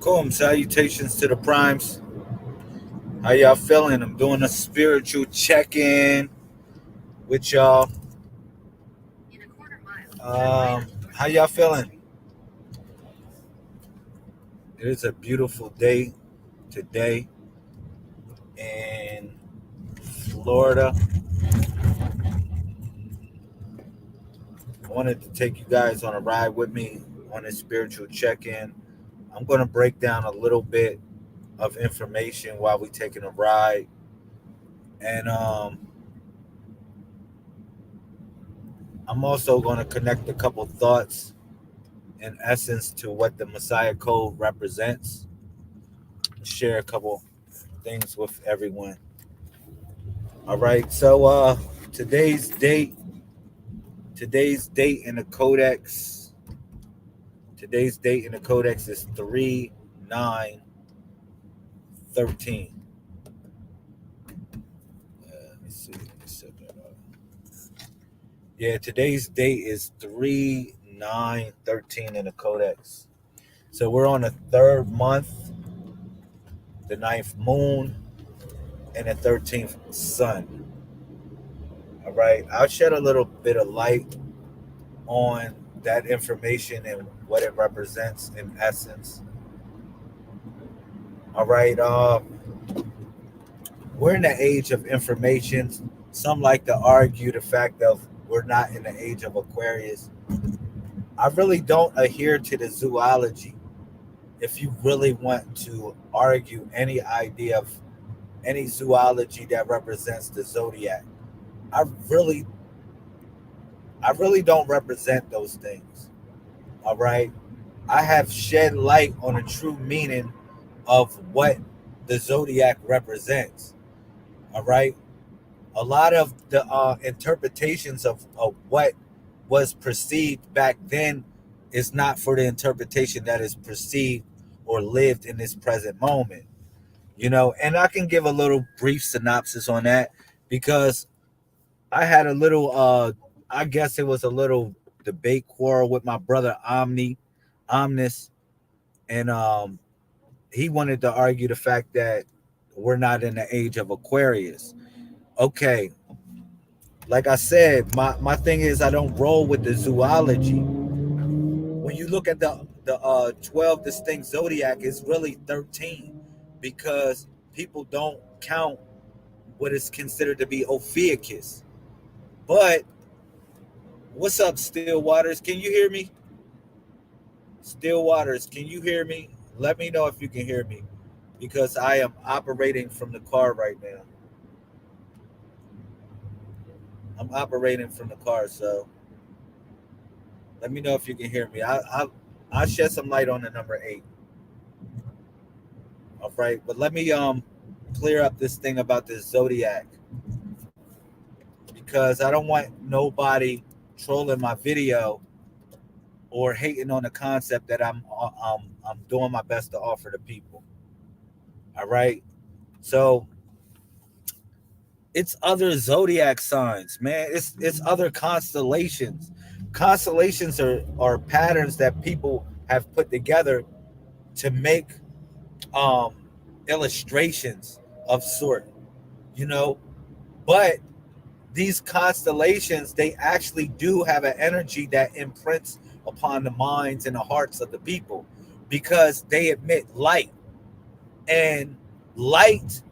Cool. Salutations to the primes. How y'all feeling? I'm doing a spiritual check-in with y'all. How y'all feeling? It is a beautiful day today in Florida. I wanted to take you guys on a ride with me on a spiritual check-in. I'm going to break down a little bit of information while we taking a ride, and I'm also going to connect a couple thoughts in essence to what the Messiah Code represents. Share a couple things with everyone. All right. So today's date, today's date in the codex, today's date in the codex is 3/9/13. Let me see. Let me set that up. Yeah, today's date is 3/9/13 in the codex. So we're on the third month, the ninth moon, and the 13th sun. All right. I'll shed a little bit of light on that information and what it represents in essence. All right. We're in the age of information. Some like to argue the fact of we're not in the age of Aquarius. I really don't adhere to the zoology. If you really want to argue any idea of any zoology that represents the zodiac, I really, I really don't represent those things. All right. I have shed light on the true meaning of what the zodiac represents. All right. A lot of the interpretations of what was perceived back then is not for the interpretation that is perceived or lived in this present moment. And I can give a little brief synopsis on that because I had a little, I guess it was a little debate quarrel with my brother Omnis, and he wanted to argue the fact that we're not in the age of Aquarius. Okay, like I said, my thing is I don't roll with the zoology. When you look at the 12 distinct zodiac, it's really 13 because people don't count what is considered to be Ophiuchus. But what's up, Still Waters? Can you hear me? Still Waters, can you hear me? Let me know if you can hear me because I am operating from the car right now. I'm operating from the car, so let me know if you can hear me. I'll shed some light on the number 8. All right, but let me clear up this thing about this zodiac because I don't want nobody trolling my video or hating on the concept that I'm doing my best to offer to people. All right, so it's other zodiac signs, man. It's other constellations. Constellations are patterns that people have put together to make um illustrations of sort, you know. But these constellations, they actually do have an energy that imprints upon the minds and the hearts of the people because they emit light. And light,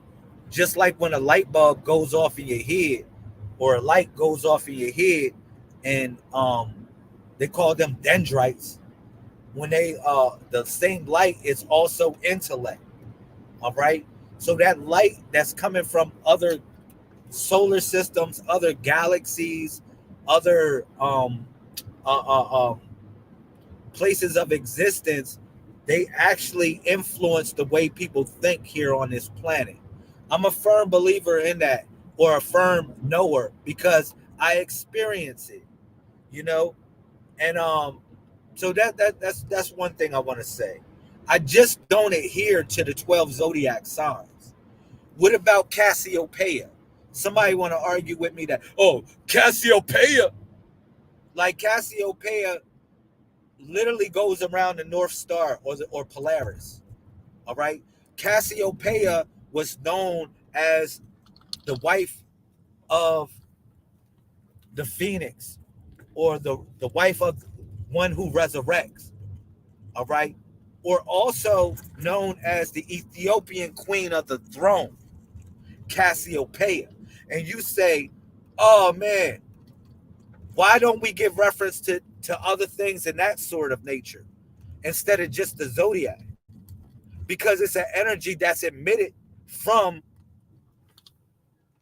just like when a light bulb goes off in your head or a light goes off in your head, and they call them dendrites. When they the same light is also intellect. All right. So that light that's coming from other solar systems, other galaxies, other places of existence, they actually influence the way people think here on this planet. I'm a firm believer in that, or a firm knower, because I experience it, you know. And so that's one thing I want to say. I just don't adhere to the 12 zodiac signs. What about Cassiopeia? Somebody want to argue with me that, oh, Cassiopeia, like Cassiopeia literally goes around the North Star or Polaris. All right. Cassiopeia was known as the wife of the phoenix, or the wife of one who resurrects. All right. Or also known as the Ethiopian queen of the throne, Cassiopeia. And you say, oh man, why don't we give reference to other things in that sort of nature instead of just the zodiac? Because it's an energy that's emitted from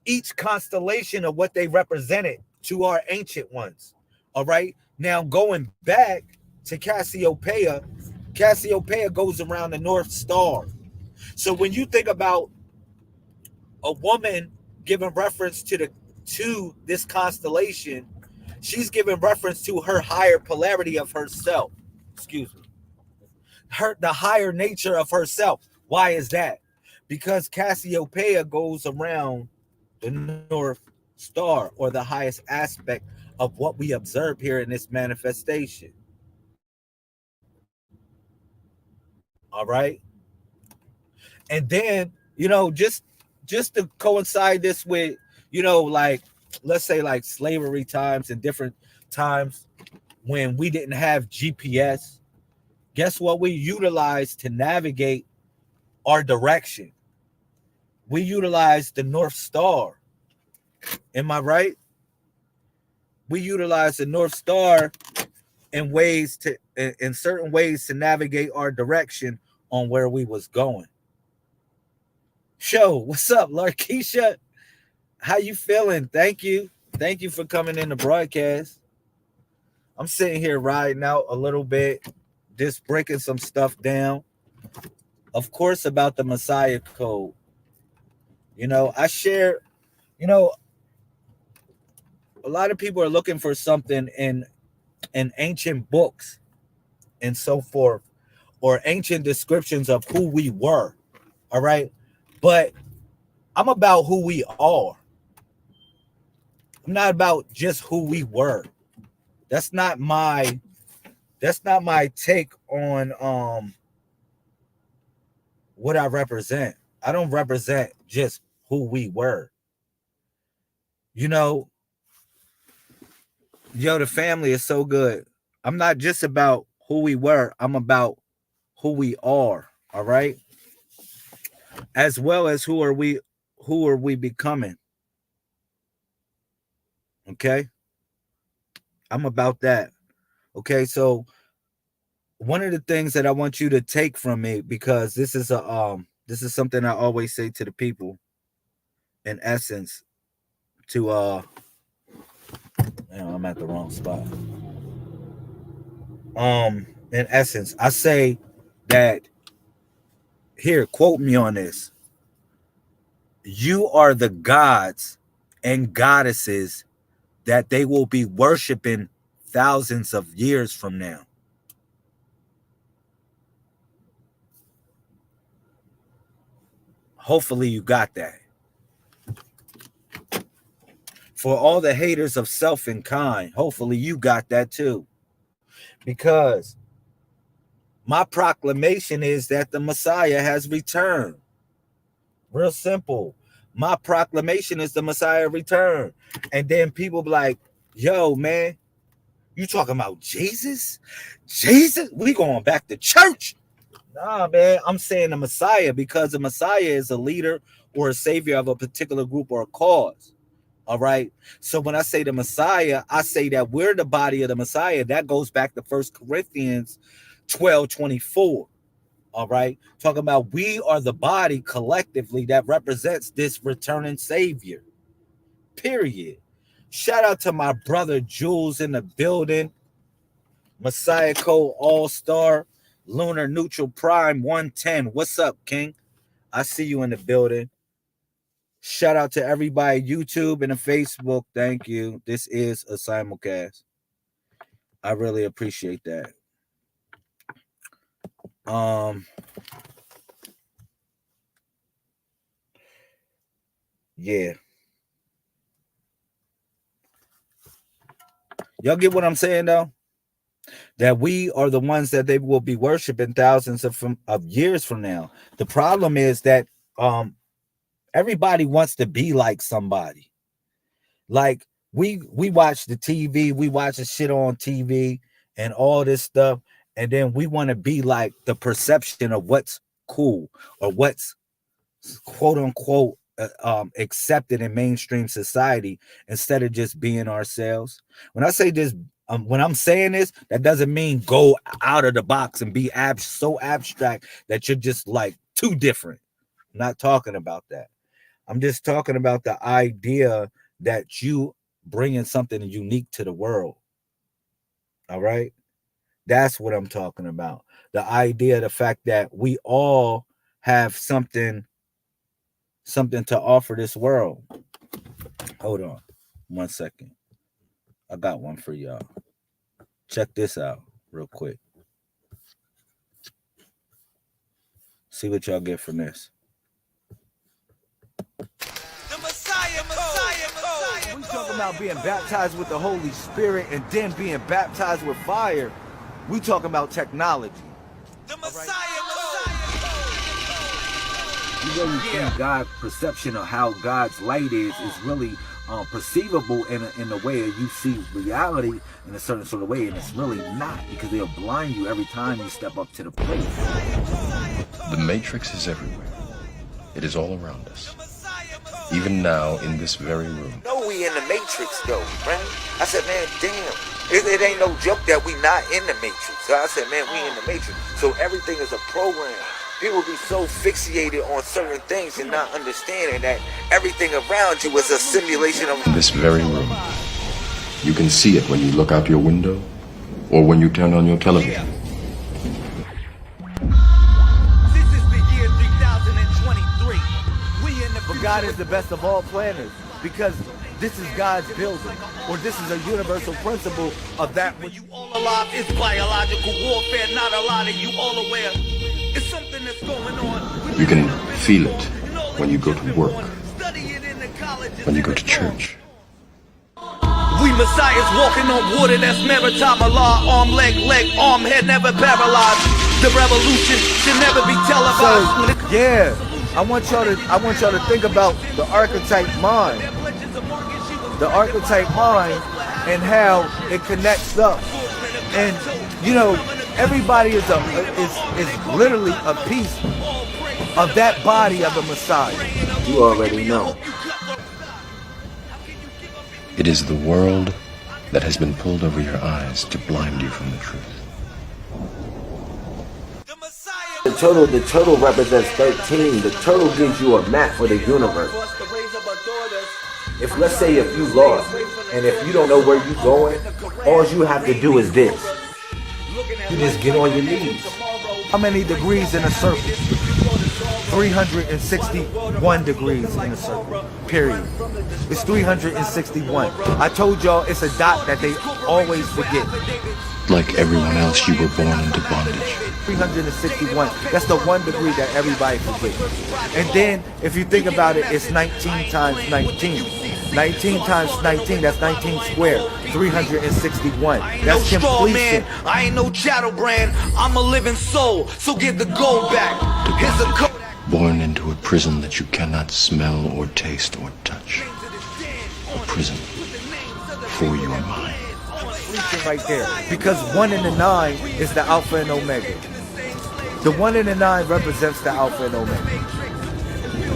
each constellation of what they represented to our ancient ones. All right. Now, going back to Cassiopeia, Cassiopeia goes around the North Star. So when you think about a woman giving reference to this constellation, she's giving reference to her higher polarity of herself. Excuse me. The higher nature of herself. Why is that? Because Cassiopeia goes around the North Star, or the highest aspect of what we observe here in this manifestation. All right. And then, just to coincide this with, like, let's say like slavery times and different times when we didn't have GPS, guess what we utilized to navigate our direction? We utilized the North Star. Am I right? We utilized the North Star in certain ways to navigate our direction on where we was going. Show, what's up, Larkeisha? How you feeling? Thank you for coming in the broadcast. I'm sitting here riding out a little bit, just breaking some stuff down, of course, about the Messiah Code. I share, you know a lot of people are looking for something in ancient books and so forth, or ancient descriptions of who we were. All right. But I'm about who we are. I'm not about just who we were. That's not my take on what I represent. I don't represent just who we were. You know, the family is so good. I'm not just about who we were. I'm about who we are. All right. As well as who are we becoming? Okay. I'm about that. Okay. So one of the things that I want you to take from me, because this is something I always say to the people, in essence, to I'm at the wrong spot. In essence, I say that, here, quote me on this. You are the gods and goddesses that they will be worshiping thousands of years from now. Hopefully you got that. For all the haters of self and kind, hopefully you got that too. Because my proclamation is that the Messiah has returned. Real simple. My proclamation is the Messiah returned. And then people be like, yo, man, you talking about Jesus? Jesus? We going back to church. Nah, man, I'm saying the Messiah, because the Messiah is a leader or a savior of a particular group or a cause. All right. So when I say the Messiah, I say that we're the body of the Messiah. That goes back to 1 Corinthians 12:24. All right. Talking about we are the body collectively that represents this returning savior. Period. Shout out to my brother Jules in the building. Messiah Code All-Star. Lunar Neutral Prime 110. What's up, King? I see you in the building. Shout out to everybody, YouTube and the Facebook. Thank you. This is a simulcast. I really appreciate that. Yeah. Y'all get what I'm saying though? that we are the ones that they will be worshiping thousands of years from now. The problem is that everybody wants to be like somebody. Like we watch the TV, we watch the shit on TV and all this stuff, and then we want to be like the perception of what's cool or what's quote unquote accepted in mainstream society instead of just being ourselves. When I say this, when I'm saying this, that doesn't mean go out of the box and be so abstract that you're just like too different. I'm not talking about that. I'm just talking about the idea that you bringing something unique to the world. All right. That's what I'm talking about. The idea, the fact that we all have something to offer this world. Hold on 1 second. I got one for y'all. Check this out real quick. See what y'all get from this. We talking about being baptized with the Holy Spirit and then being baptized with fire. We talking about technology. The Messiah. You really think God's perception of how God's light is really perceivable in a way that you see reality in a certain sort of way, and it's really not, because they'll blind you every time you step up to the plate. The Matrix is everywhere. It is all around us. Even now, in this very room. No, we in the Matrix, though, right? I said, man, damn. It ain't no joke that we not in the Matrix. So I said, man, we in the Matrix. So everything is a program. People be so fixated on certain things and not understanding that everything around you is a simulation of... In this very room. You can see it when you look out your window or when you turn on your television. But God is the best of all planners, because this is God's building, or this is a universal principle of that. When you all alive, it's biological warfare, not a lot of you all aware. It's something that's going on. You can feel it when you go to work, when you go to church. We messiahs walking on water, that's maritime Allah. Arm, leg, arm, head, never paralyzed. The revolution should never be televised. So, yeah. I want y'all to think about the archetype mind. The archetype mind and how it connects up. And you know, everybody is literally a piece of that body of the Messiah. You already know. It is the world that has been pulled over your eyes to blind you from the truth. The turtle represents 13. The turtle gives you a map for the universe. If, let's say, if you lost, and if you don't know where you're going, all you have to do is this. You just get on your knees. How many degrees in a circle? 361 degrees in a circle, period. It's 361. I told y'all it's a dot that they always forget. Like everyone else, you were born into bondage. 361. That's the 1 degree that everybody forgets. And then, if you think about it, it's 19 times 19. 19 times 19, that's 19 square. 361. That's no completion. Man, I ain't no chattel brand. I'm a living soul, so get the gold back. Here's a code. Born into a prison that you cannot smell or taste or touch. A prison for your mind. Right there, because 1 in the 9 is the Alpha and Omega. The 1 in the 9 represents the Alpha and Omega.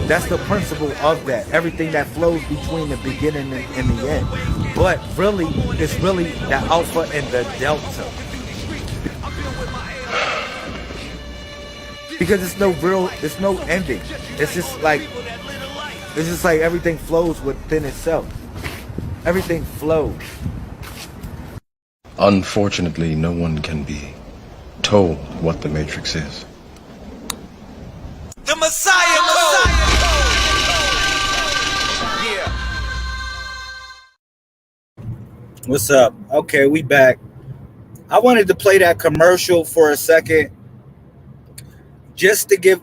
That's the principle of that. Everything that flows between the beginning and the end. But really, it's really the Alpha and the Delta. Because it's no ending. It's just like everything flows within itself. Everything flows. Unfortunately, no one can be told what the Matrix is. The Messiah. Yeah. What's up? Okay, we back. I wanted to play that commercial for a second, just to give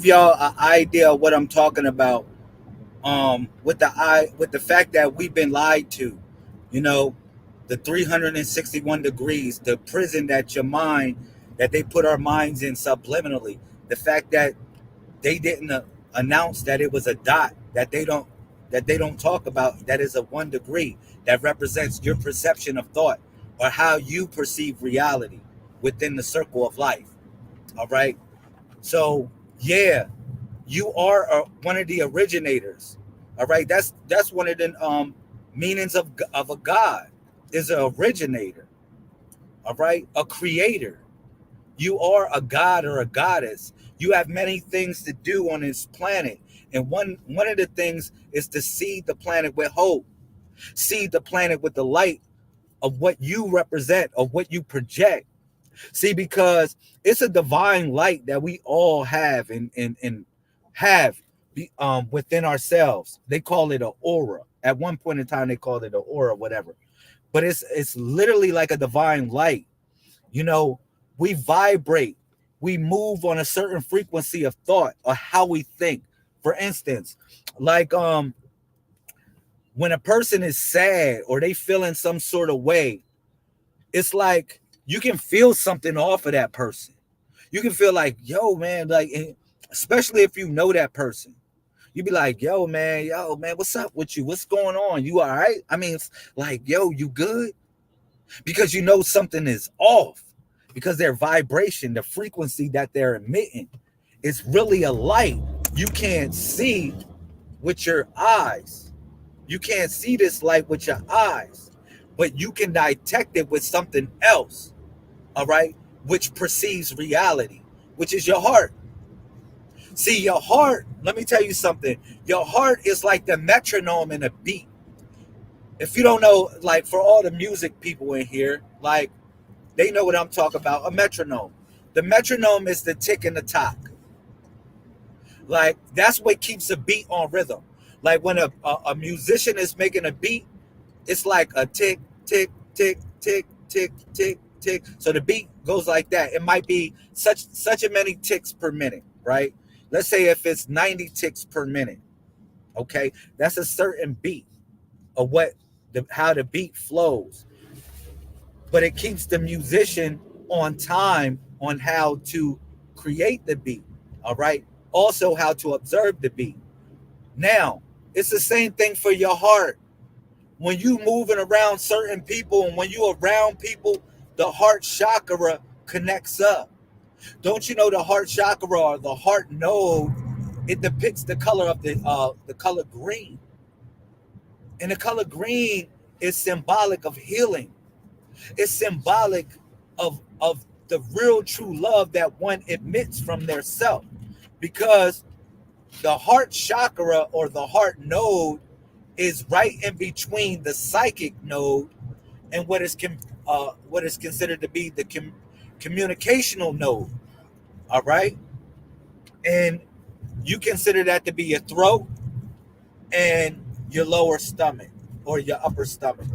y'all an idea of what I'm talking about. With the fact that we've been lied to, you know. the 361 degrees, the prison that your mind, that they put our minds in subliminally, the fact that they didn't announce that it was a dot that they don't talk about, that is a 1 degree that represents your perception of thought or how you perceive reality within the circle of life. All right. So yeah, you are one of the originators. All right. That's one of the meanings of a god, is an originator. All right. A creator. You are a god or a goddess. You have many things to do on this planet. And one of the things is to seed the planet with hope, seed the planet with the light of what you represent, of what you project. See, because it's a divine light that we all have and have within ourselves. They call it an aura. At one point in time, they called it an aura, whatever. But it's literally like a divine light. You know, we vibrate, we move on a certain frequency of thought or how we think. For instance, like when a person is sad or they feel in some sort of way, it's like you can feel something off of that person. You can feel like, yo, man, like, especially if you know that person. You be like, yo, man, what's up with you? What's going on? You all right? I mean, it's like, yo, you good? Because you know something is off. Because their vibration, the frequency that they're emitting, is really a light you can't see with your eyes. You can't see this light with your eyes, but you can detect it with something else, all right, which perceives reality, which is your heart. See, your heart, let me tell you something. Your heart is like the metronome in a beat. If you don't know, like for all the music people in here, like they know what I'm talking about, a metronome. The metronome is the tick and the tock. Like that's what keeps a beat on rhythm. Like when a musician is making a beat, it's like a tick, tick, tick, tick, tick, tick, tick. So the beat goes like that. It might be such a many ticks per minute, right? Let's say if it's 90 ticks per minute, okay, that's a certain beat of how the beat flows. But it keeps the musician on time on how to create the beat, all right? Also how to observe the beat. Now, it's the same thing for your heart. When you moving around certain people and when you around people, the heart chakra connects up. Don't you know the heart chakra or the heart node, it depicts the color of the color green. And the color green is symbolic of healing. It's symbolic of the real true love that one emits from their self. Because the heart chakra or the heart node is right in between the psychic node and what is considered to be the communicational node. All right. And you consider that to be your throat and your lower stomach or your upper stomach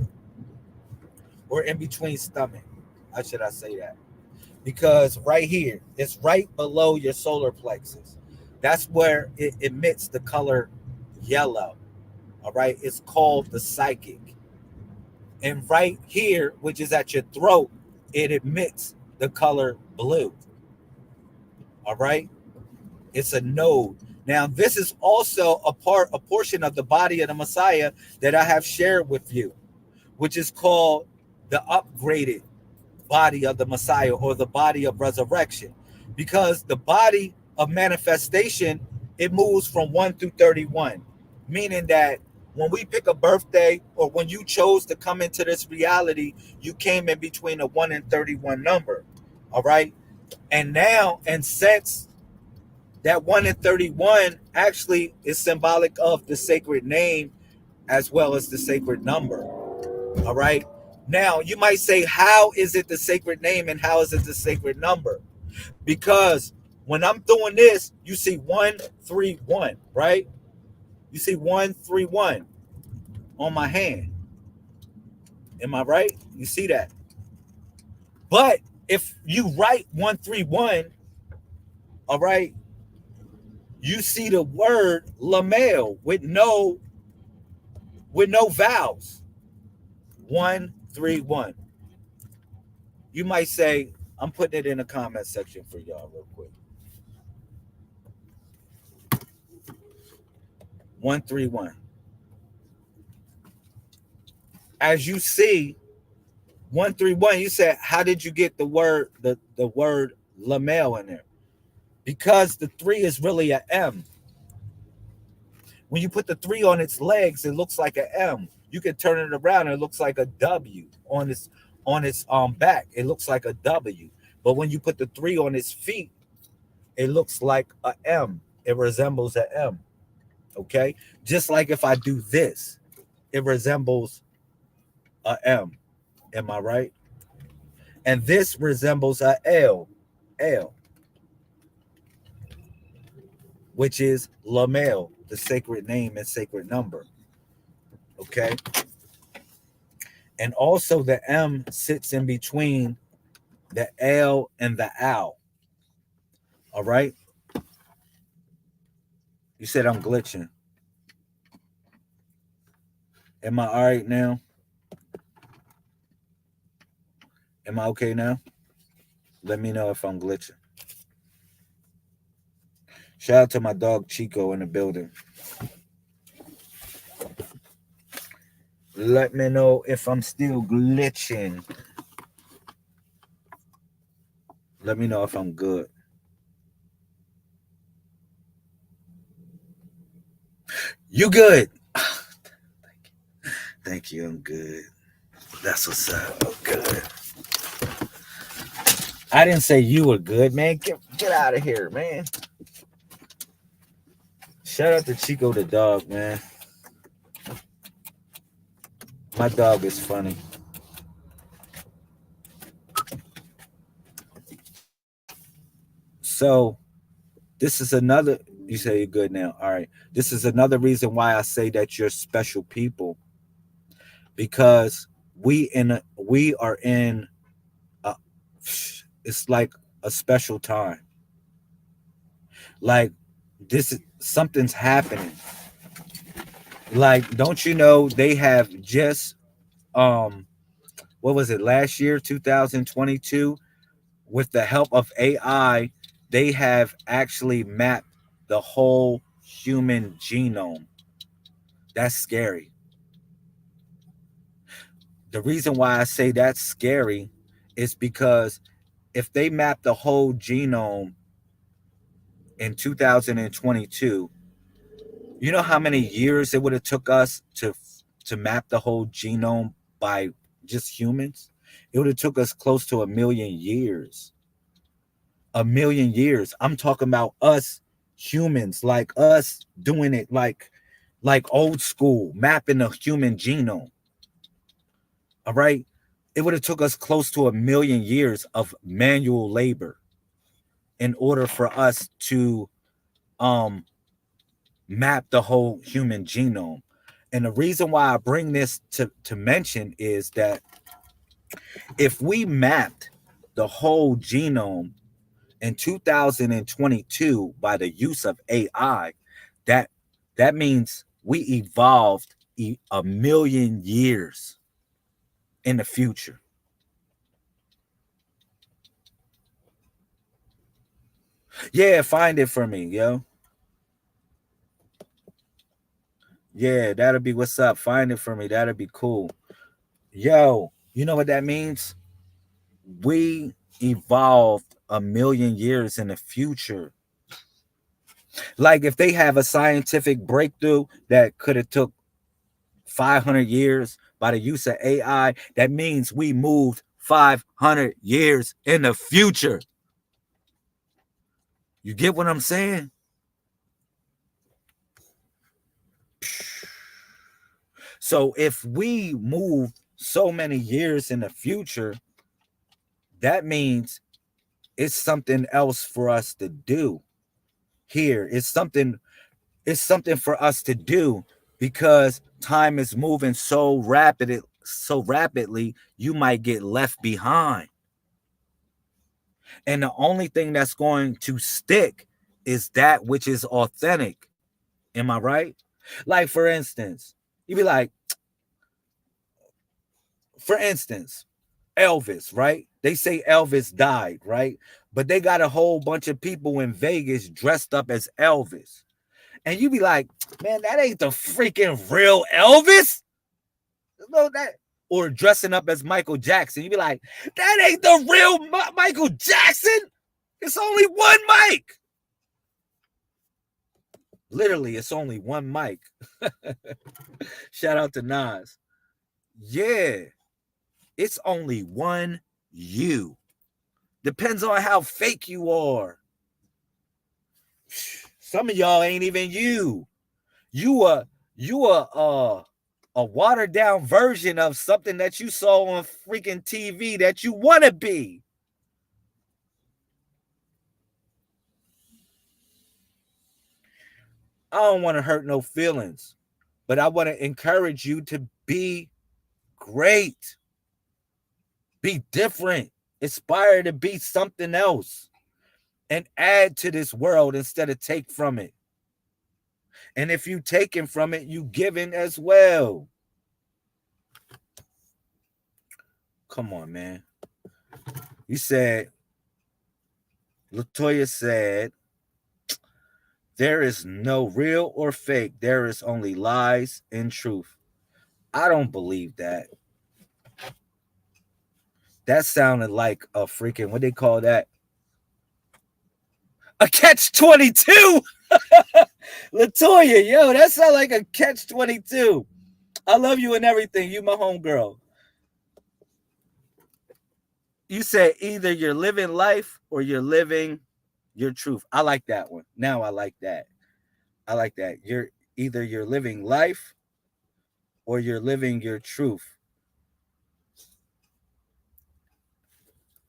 or in between stomach. How should I say that? Because right here, it's right below your solar plexus. That's where it emits the color yellow. All right. It's called the psychic. And right here, which is at your throat, it emits the color blue. All right. It's a node. Now, this is also a portion of the body of the Messiah that I have shared with you, which is called the upgraded body of the Messiah or the body of resurrection. Because the body of manifestation, it moves from 1 through 31, meaning that when we pick a birthday or when you chose to come into this reality, you came in between a 1 and 31 number. All right. And now, and since that 1 and 31 actually is symbolic of the sacred name as well as the sacred number. All right. Now, you might say, how is it the sacred name and how is it the sacred number? Because when I'm doing this, you see 131, right? You see 131 on my hand. Am I right? You see that? But if you write 131, all right, you see the word Lamel with no vowels. 1, 3, 1. You might say, I'm putting it in the comment section for y'all real quick. 1, 3, 1. As you see, 1, 3, 1, you said, how did you get the word Lamel in there? Because the 3 is really an M. When you put the 3 on its legs, it looks like an M. You can turn it around and it looks like a W on its back. It looks like a W. But when you put the 3 on its feet, it looks like a M. It resembles an M. Okay? Just like if I do this, it resembles a M. Am I right? And this resembles a L, which is Lamel, the sacred name and sacred number. Okay? And also the M sits in between the L and the Ow. All right? You said I'm glitching. Am I all right now? Am I okay now? Let me know if I'm glitching. Shout out to my dog Chico in the building. Let me know if I'm still glitching. Let me know if I'm good. You good? Thank you. I'm good. That's what's up. I'm good. I didn't say you were good, man. Get out of here, man. Shout out to Chico the dog, man. My dog is funny. So this is another, you say you're good now. All right. This is another reason why I say that you're special people, because we are in it's like a special time. Like something's happening. Like, don't you know they have just what was it, last year, 2022, with the help of AI, they have actually mapped the whole human genome. That's scary. The reason why I say that's scary is because if they map the whole genome in 2022, you know how many years it would have took us to map the whole genome by just humans? It would have took us close to 1 million years. 1 million years. I'm talking about us humans, like us doing it like old school, mapping the human genome. All right? It would have took us close to 1 million years of manual labor in order for us to map the whole human genome. And the reason why I bring this to mention is that if we mapped the whole genome in 2022 by the use of AI, that means we evolved 1 million years in the future. Yeah, find it for me, yo. Yeah, that'll be what's up. Find it for me. That'll be cool. Yo, you know what that means? We evolved 1 million years in the future. Like, if they have a scientific breakthrough that could have took 500 years by the use of AI, that means we moved 500 years in the future. You get what I'm saying? So if we move so many years in the future, that means it's something else for us to do here. It's something for us to do, because time is moving so rapidly, you might get left behind. And the only thing that's going to stick is that which is authentic. Am I right? Like, for instance, you'd be like, for instance, Elvis, right? They say Elvis died, right? But they got a whole bunch of people in Vegas dressed up as Elvis. And you be like, man, that ain't the freaking real Elvis. No, that, or dressing up as Michael Jackson. You be like, that ain't the real Michael Jackson. It's only one mic. Literally, it's only one mic. Shout out to Nas. Yeah, it's only one you. Depends on how fake you are. Some of y'all ain't even you. You a watered down version of something that you saw on freaking TV that you want to be. I don't want to hurt no feelings, but I want to encourage you to be great. Be different. Aspire to be something else and add to this world instead of take from it. And if you taking from it, you giving as well. Come on, man. You said, Latoya said, there is no real or fake. There is only lies and truth. I don't believe that. That sounded like a freaking, what they call that? A catch-22. Latoya, yo, that sounds like a catch-22. I love you and everything. You my homegirl. You said either you're living life or you're living your truth. I like that one. Now I like that. I like that. You're living life or you're living your truth.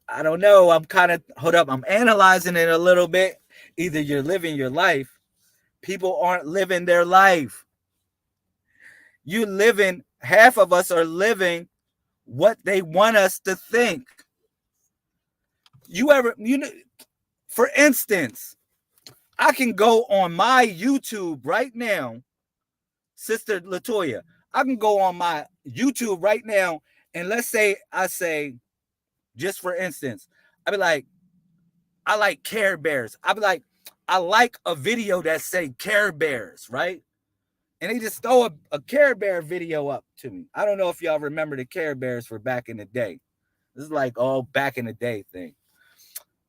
I don't know. I'm analyzing it a little bit. Either you're living your life. People aren't living their life. Half of us are living what they want us to think. For instance, I can go on my YouTube right now, Sister Latoya. I can go on my YouTube right now, and let's say I say, just for instance, I'd be like, I like Care Bears. I'd be like, I like a video that say Care Bears, right? And they just throw a Care Bear video up to me. I don't know if y'all remember the Care Bears for back in the day. This is like all back in the day thing.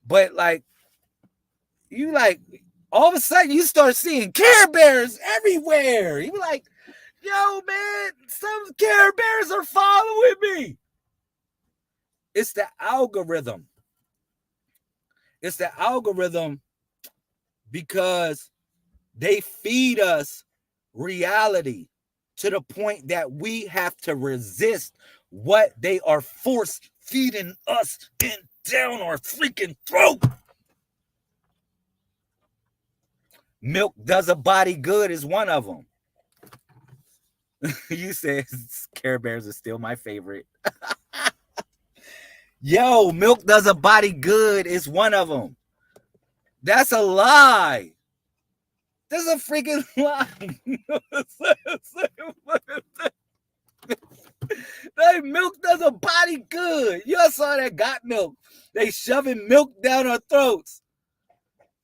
But like, you like, all of a sudden you start seeing Care Bears everywhere. You be like, yo, man, some Care Bears are following me. It's the algorithm. It's the algorithm because they feed us reality to the point that we have to resist what they are force feeding us in down our freaking throat. Milk does a body good is one of them. You said Care Bears are still my favorite. Yo, milk does a body good is one of them. That's a lie. That's a freaking lie. That milk does a body good. Y'all saw that Got Milk. They shoving milk down our throats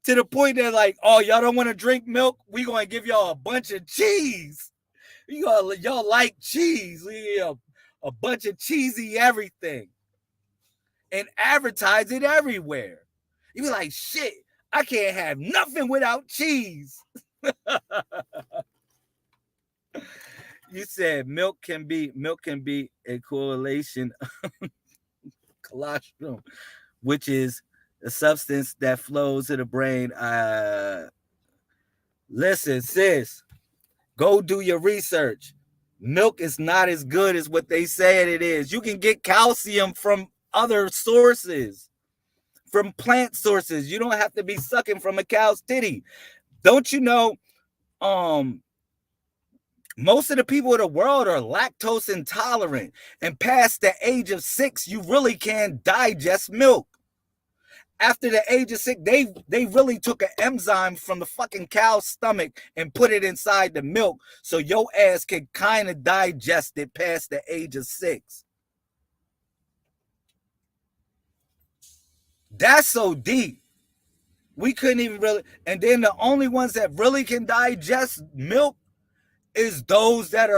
to the point that like, oh, y'all don't want to drink milk? We gonna give y'all a bunch of cheese. Y'all like cheese. A bunch of cheesy everything. And advertise it everywhere. You be like, shit, I can't have nothing without cheese. You said milk can be a correlation colostrum, which is a substance that flows to the brain. Listen, sis, go do your research. Milk is not as good as what they say it is. You can get calcium from other sources, from plant sources. You don't have to be sucking from a cow's titty. Don't you know, most of the people in the world are lactose intolerant, and past the age of 6, you really can't digest milk. After the age of 6, they really took an enzyme from the fucking cow's stomach and put it inside the milk so your ass can kind of digest it past the age of 6. That's so deep. We couldn't even really, and then the only ones that really can digest milk is those that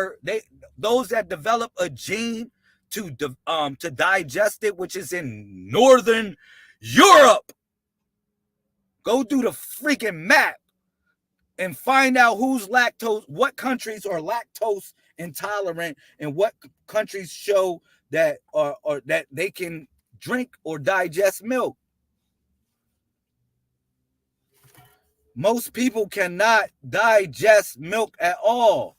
develop a gene to digest it, which is in Northern Europe. Go do the freaking map and find out who's lactose, what countries are lactose intolerant, and what countries show that or that they can drink or digest milk. Most people cannot digest milk at all,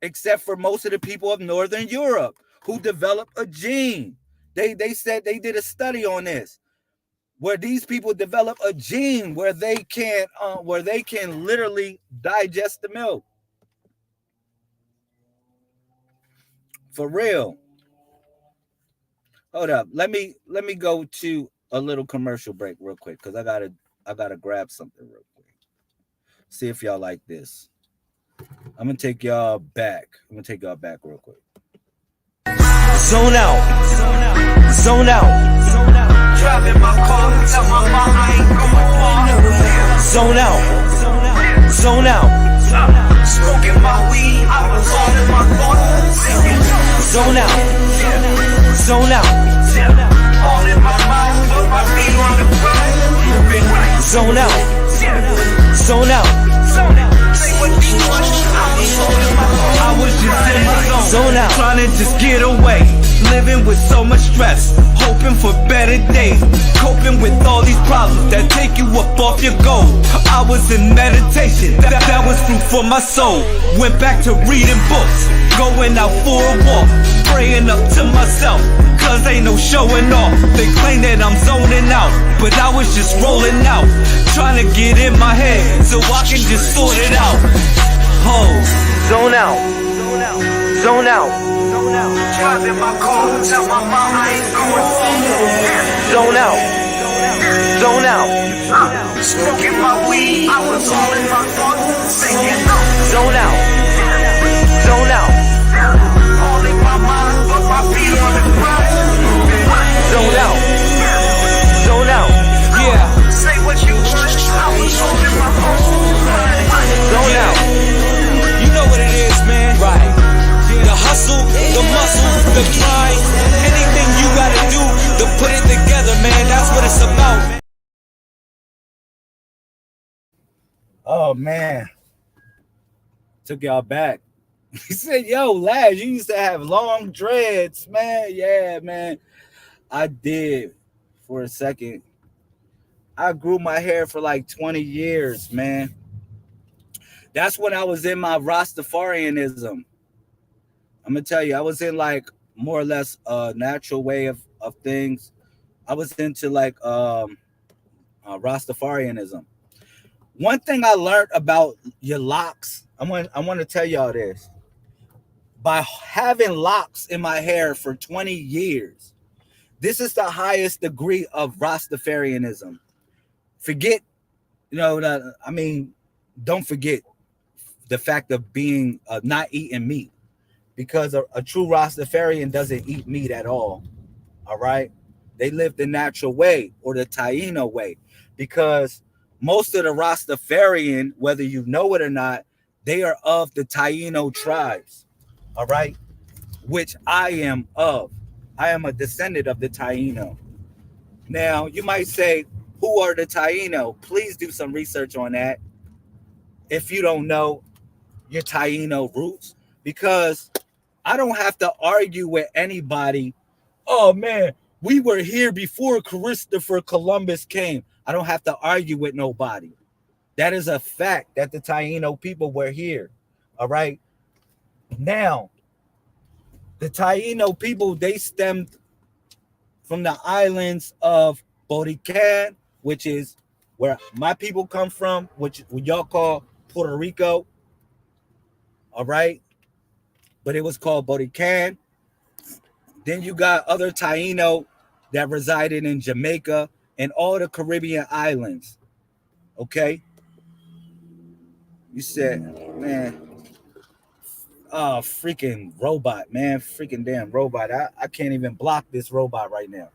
except for most of the people of Northern Europe who developed a gene. They said they did a study on this, where these people develop a gene where they can literally digest the milk. For real. Hold up. Let me go to a little commercial break real quick, because I gotta grab something real quick. See if y'all like this. I'm gonna take y'all back. real quick. Zone out. Zone out. Driving my car, tell my mom I ain't going far. Zone out. Zone out. Smoking my weed, I was all in my thoughts. Zone out. Zone out. All in my mind, put my feet on the ground. Zone out. Zone out. Say what you want, I was just in my zone out, trying to just get away. Living with so much stress, hoping for better days. Coping with all these problems that take you up off your goal. I was in meditation, that was food for my soul. Went back to reading books, going out for a walk, praying up to myself, cause ain't no showing off. They claim that I'm zoning out, but I was just rolling out, trying to get in my head so I can just sort it out. Zone out. Zone out. Driving my car, tell my mom I ain't going far. Zone out. Zone out. Smoking my weed, I was all in my thoughts. Zone out. Zone out. All in my mind, put my feet on the ground. Zone out. Zone out. Yeah. Say what you want, I was all in my thoughts. Zone out. You know what it is, man. Right. The hustle, the muscle, the grind. Anything you gotta do to put it together, man. That's what it's about, man. Oh man, took y'all back. He said, "Yo, Laz, you used to have long dreads, man." Yeah, man, I did for a second. I grew my hair for like 20 years, man. That's when I was in my Rastafarianism. I'm gonna tell you, I was in like more or less a natural way of things. I was into like Rastafarianism. One thing I learned about your locks, I want to tell y'all this. By having locks in my hair for 20 years, this is the highest degree of Rastafarianism. Forget, don't forget the fact of being not eating meat, because a true Rastafarian doesn't eat meat at all. All right, they live the natural way, or the Taino way, because most of the Rastafarian, whether you know it or not, they are of the Taino tribes. All right, which I am of. I am a descendant of the Taino. Now, you might say, who are the Taino? Please do some research on that if you don't know your Taino roots, because I don't have to argue with anybody. Oh, man, we were here before Christopher Columbus came. I don't have to argue with nobody. That is a fact that the Taino people were here. All right. Now, the Taino people, they stemmed from the islands of Borican, which is where my people come from, which y'all call Puerto Rico. All right. But it was called Borican. Then you got other Taino that resided in Jamaica and all the Caribbean islands. Okay. You said, man, oh, freaking robot, man. Freaking damn robot. I can't even block this robot right now.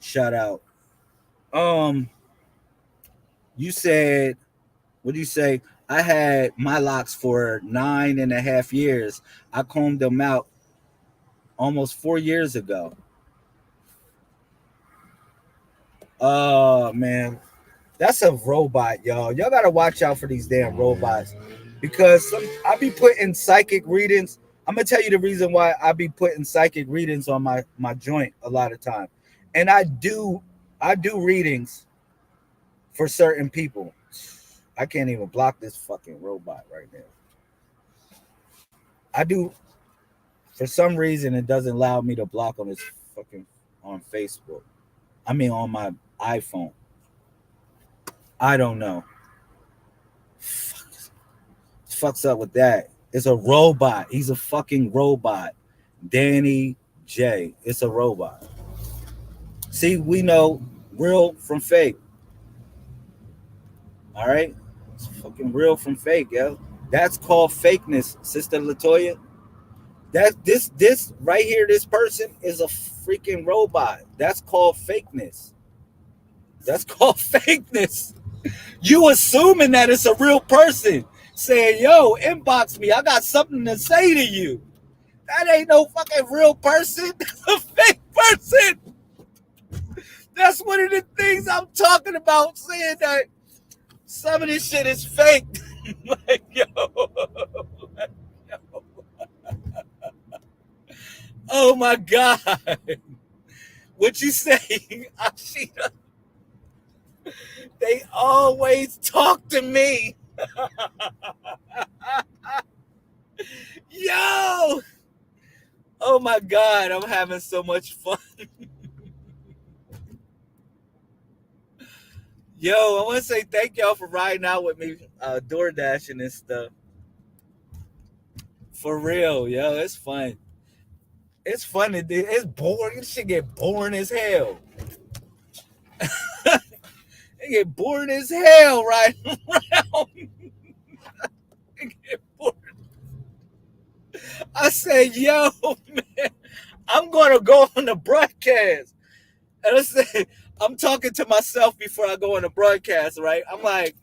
Shout out. You said, what do you say? I had my locks for 9.5 years. I combed them out almost 4 years ago. Oh man, that's a robot, y'all. Y'all gotta watch out for these damn robots because I be putting psychic readings. I'm gonna tell you the reason why I be putting psychic readings on my joint a lot of time, and I do readings for certain people. I can't even block this fucking robot right now. I do. For some reason, it doesn't allow me to block on this fucking on Facebook. I mean, on my iPhone. I don't know. Fucks up with that. It's a robot. He's a fucking robot. Danny J. It's a robot. See, we know real from fake. All right? It's fucking real from fake, yo. That's called fakeness, Sister Latoya. That this right here, this person is a freaking robot. That's called fakeness. That's called fakeness. You assuming that it's a real person saying, yo, inbox me. I got something to say to you. That ain't no fucking real person. That's a fake person. That's one of the things I'm talking about, saying that some of this shit is fake. Like, yo. Oh my God. What you say, Ashita? They always talk to me. Yo. Oh my God, I'm having so much fun. Yo, I want to say thank y'all for riding out with me, door dashing and stuff. For real, yo, it's fun. It's fun to do. It's boring. This shit get boring as hell. It get boring as hell right around. It get boring. I said, yo, man, I'm going to go on the broadcast. And I said, I'm talking to myself before I go on the broadcast, right? I'm like,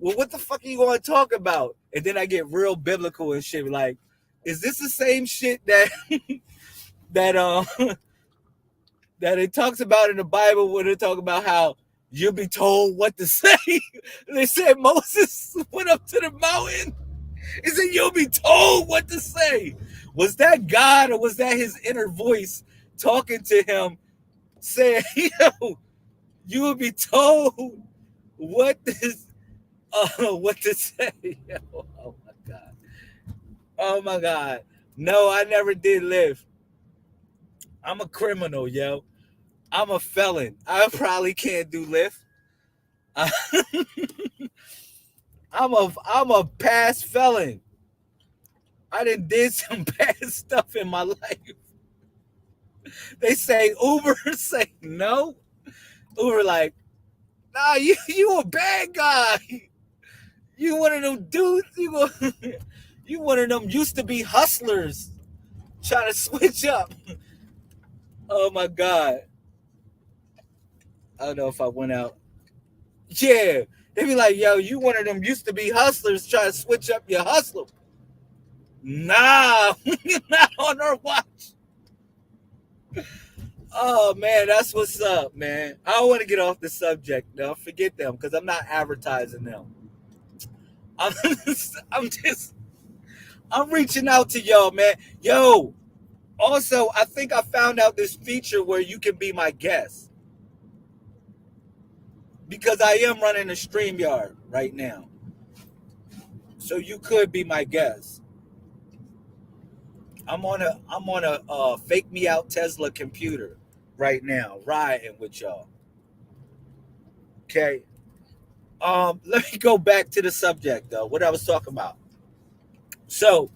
well, what the fuck are you going to talk about? And then I get real biblical and shit. Like, is this the same shit that that it talks about in the Bible when they talk about how you'll be told what to say? They said Moses went up to the mountain. He said, you'll be told what to say. Was that God or was that his inner voice talking to him saying, yo, you will be told what to say? Yo, oh my God. Oh my God. No, I never did live. I'm a criminal, yo. I'm a felon. I probably can't do Lyft. I'm a past felon. I done did some bad stuff in my life. They say Uber, say no. Uber like, nah, you a bad guy. You one of them dudes. You one of them used to be hustlers trying to switch up. Oh my God. I don't know if I went out. Yeah. They be like, yo, you one of them used to be hustlers trying to switch up your hustle. Nah, you're not on our watch. Oh man, that's what's up, man. I don't want to get off the subject though. Forget them because I'm not advertising them. I'm reaching out to y'all, man. Yo, also, I think I found out this feature where you can be my guest. Because I am running a StreamYard right now. So you could be my guest. I'm on a fake me out Tesla computer right now, riding with y'all. Okay. Let me go back to the subject though, what I was talking about. So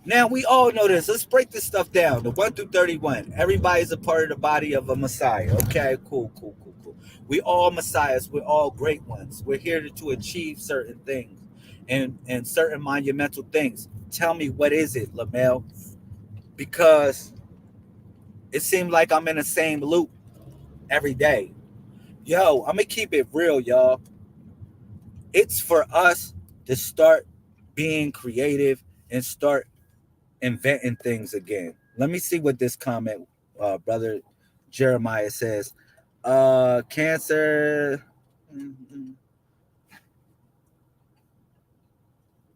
now we all know this. Let's break this stuff down. The 1 through 31. Everybody's a part of the body of a Messiah. Okay, cool. We all Messiahs. We're all great ones. We're here to achieve certain things and certain monumental things. Tell me, what is it, Lamel? Because it seemed like I'm in the same loop. every day. Yo, I'm gonna keep it real, y'all. It's for us to start being creative and start inventing things again. Let me see what this comment, brother Jeremiah says. Cancer.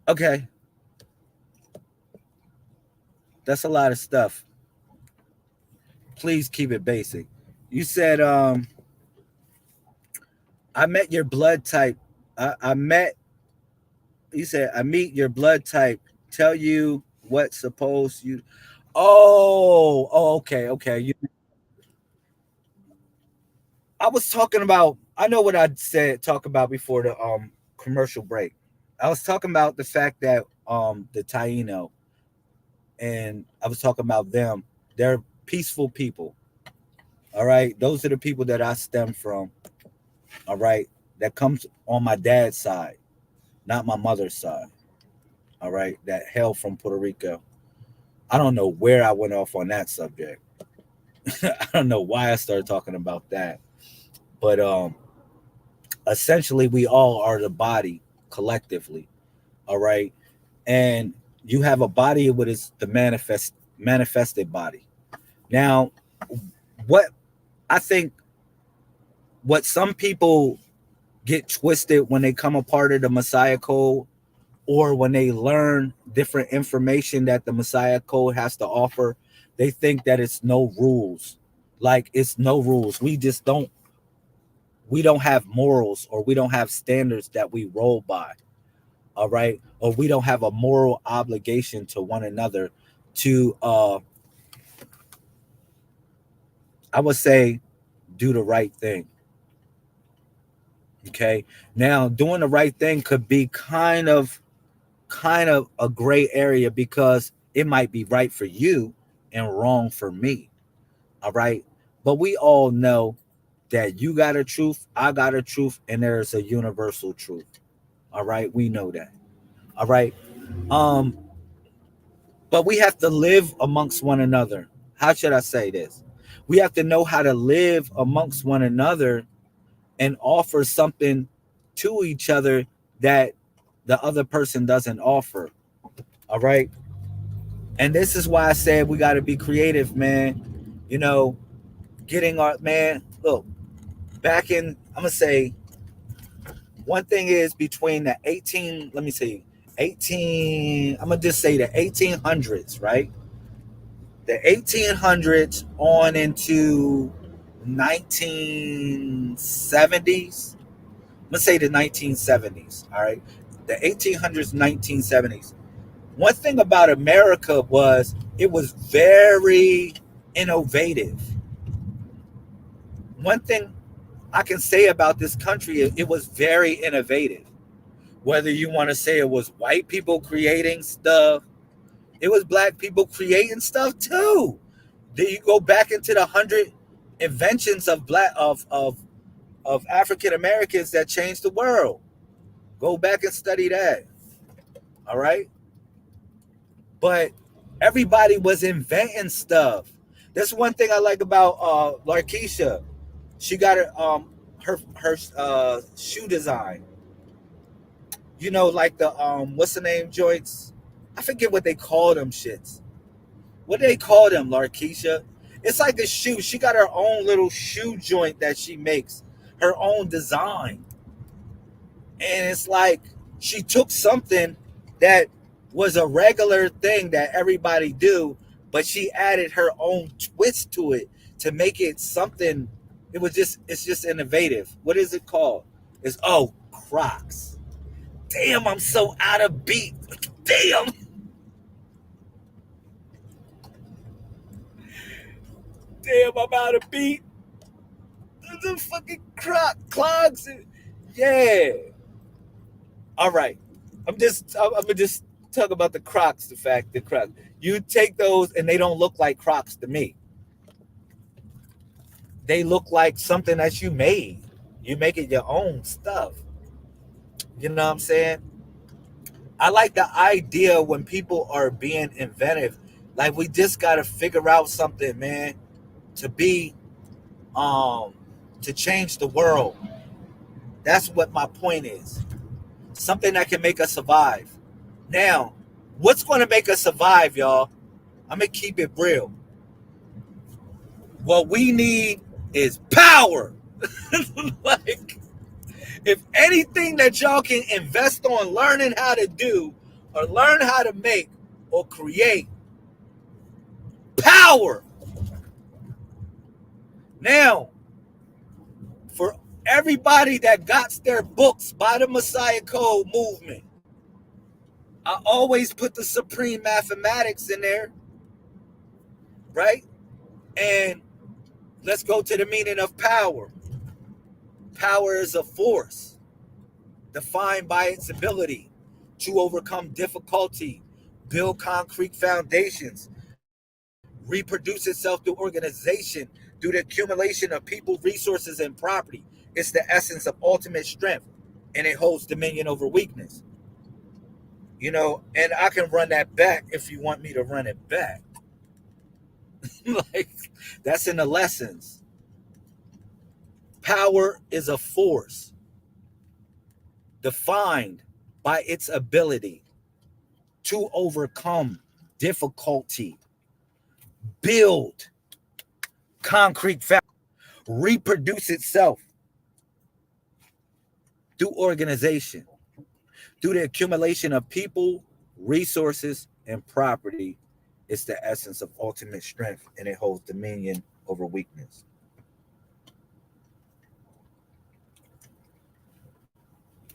Okay, that's a lot of stuff. Please keep it basic. You said, I met your blood type. I met. You said I meet your blood type. Tell you what suppose you. Oh, okay, okay. I was talking about. I know what I said. Talk about before the commercial break. I was talking about the fact that the Taino, and I was talking about them. They're peaceful people. All right, those are the people that I stem from. All right, that comes on my dad's side, not my mother's side. All right, that hail from Puerto Rico. I don't know where I went off on that subject. I don't know why I started talking about that, but essentially we all are the body collectively. All right, and you have a body what is the manifested body. Now, what I think, what some people get twisted when they come a part of the Messiah Code, or when they learn different information that the Messiah Code has to offer, they think that it's no rules. Like it's no rules. We don't have morals, or we don't have standards that we roll by. All right. Or we don't have a moral obligation to one another to I would say do the right thing. Okay. Now doing the right thing could be kind of a gray area, because it might be right for you and wrong for me. All right. But we all know that you got a truth, I got a truth, and there's a universal truth. All right. We know that. All right. Um, but we have to live amongst one another. How should I say this? We have to know how to live amongst one another and offer something to each other that the other person doesn't offer. All right. And this is why I said we got to be creative, man. You know, getting our man, look, back in, I'm going to say, one thing is between the 18, let me see, 18, I'm going to just say the 1800s, right? The 1800s on into 1970s. I'm going to say the 1970s, all right? The 1800s, 1970s. One thing about America was it was very innovative. One thing I can say about this country is it was very innovative. Whether you want to say it was white people creating stuff, it was black people creating stuff too. Then you go back into the 100 inventions of African Americans that changed the world. Go back and study that. All right. But everybody was inventing stuff. That's one thing I like about Larkeisha. She got her shoe design. You know, like the what's the name joints? I forget what they call them shits. What do they call them, Larkeisha? It's like a shoe. She got her own little shoe joint that she makes, her own design. And it's like she took something that was a regular thing that everybody do, but she added her own twist to it to make it something. It's just innovative. What is it called? It's Crocs. Damn, I'm so out of beat. Damn. Damn, I'm out of beat. The fucking clogs. Yeah. All right. I'm gonna just talk about the Crocs. The Crocs. You take those and they don't look like Crocs to me. They look like something that you made. You make it your own stuff. You know what I'm saying? I like the idea when people are being inventive. Like we just gotta figure out something, man, to be to change the world. That's what my point is. Something that can make us survive. Now, what's going to make us survive, y'all? I'm going to keep it real. What we need is power. Like, if anything that y'all can invest on learning how to do or learn how to make or create, power. Now, for everybody that got their books by the Messiah Code movement, I always put the supreme mathematics in there, right? And let's go to the meaning of power. Power is a force defined by its ability to overcome difficulty, build concrete foundations, reproduce itself through organization, through the accumulation of people, resources, and property. It's the essence of ultimate strength, and it holds dominion over weakness. You know, and I can run that back if you want me to run it back. Like, that's in the lessons. Power is a force defined by its ability to overcome difficulty, build concrete foundation, reproduce itself through organization, through the accumulation of people, resources, and property. It's the essence of ultimate strength, and it holds dominion over weakness.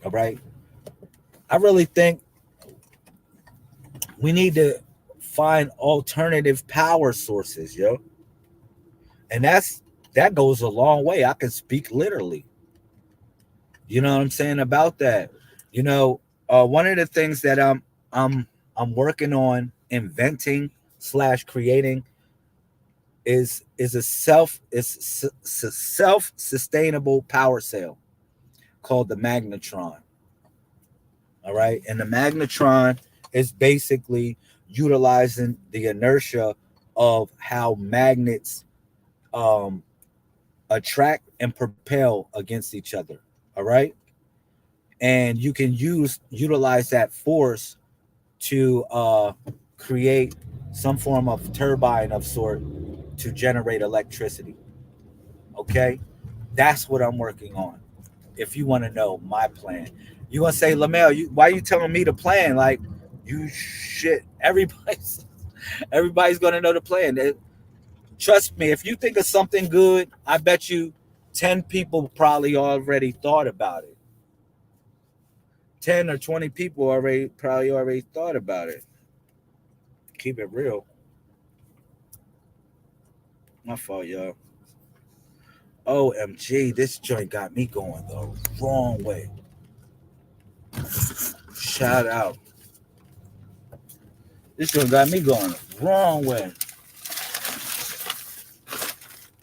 All right. I really think we need to find alternative power sources, yo. And that goes a long way. I can speak literally. You know what I'm saying about that? You know, one of the things that I'm working on inventing / creating is a self-sustainable power cell called the magnetron. All right, and the magnetron is basically utilizing the inertia of how magnets attract and propel against each other. All right, and you can utilize that force to create some form of turbine of sort to generate electricity. Okay, that's what I'm working on. If you want to know my plan, you want to say, Lamel, why are you telling me the plan? Like, you shit. Everybody's going to know the plan. Trust me, if you think of something good, I bet you 10 people probably already thought about it. 10 or 20 people probably already thought about it. Keep it real. My fault, y'all. OMG, this joint got me going the wrong way. Shout out. This joint got me going the wrong way.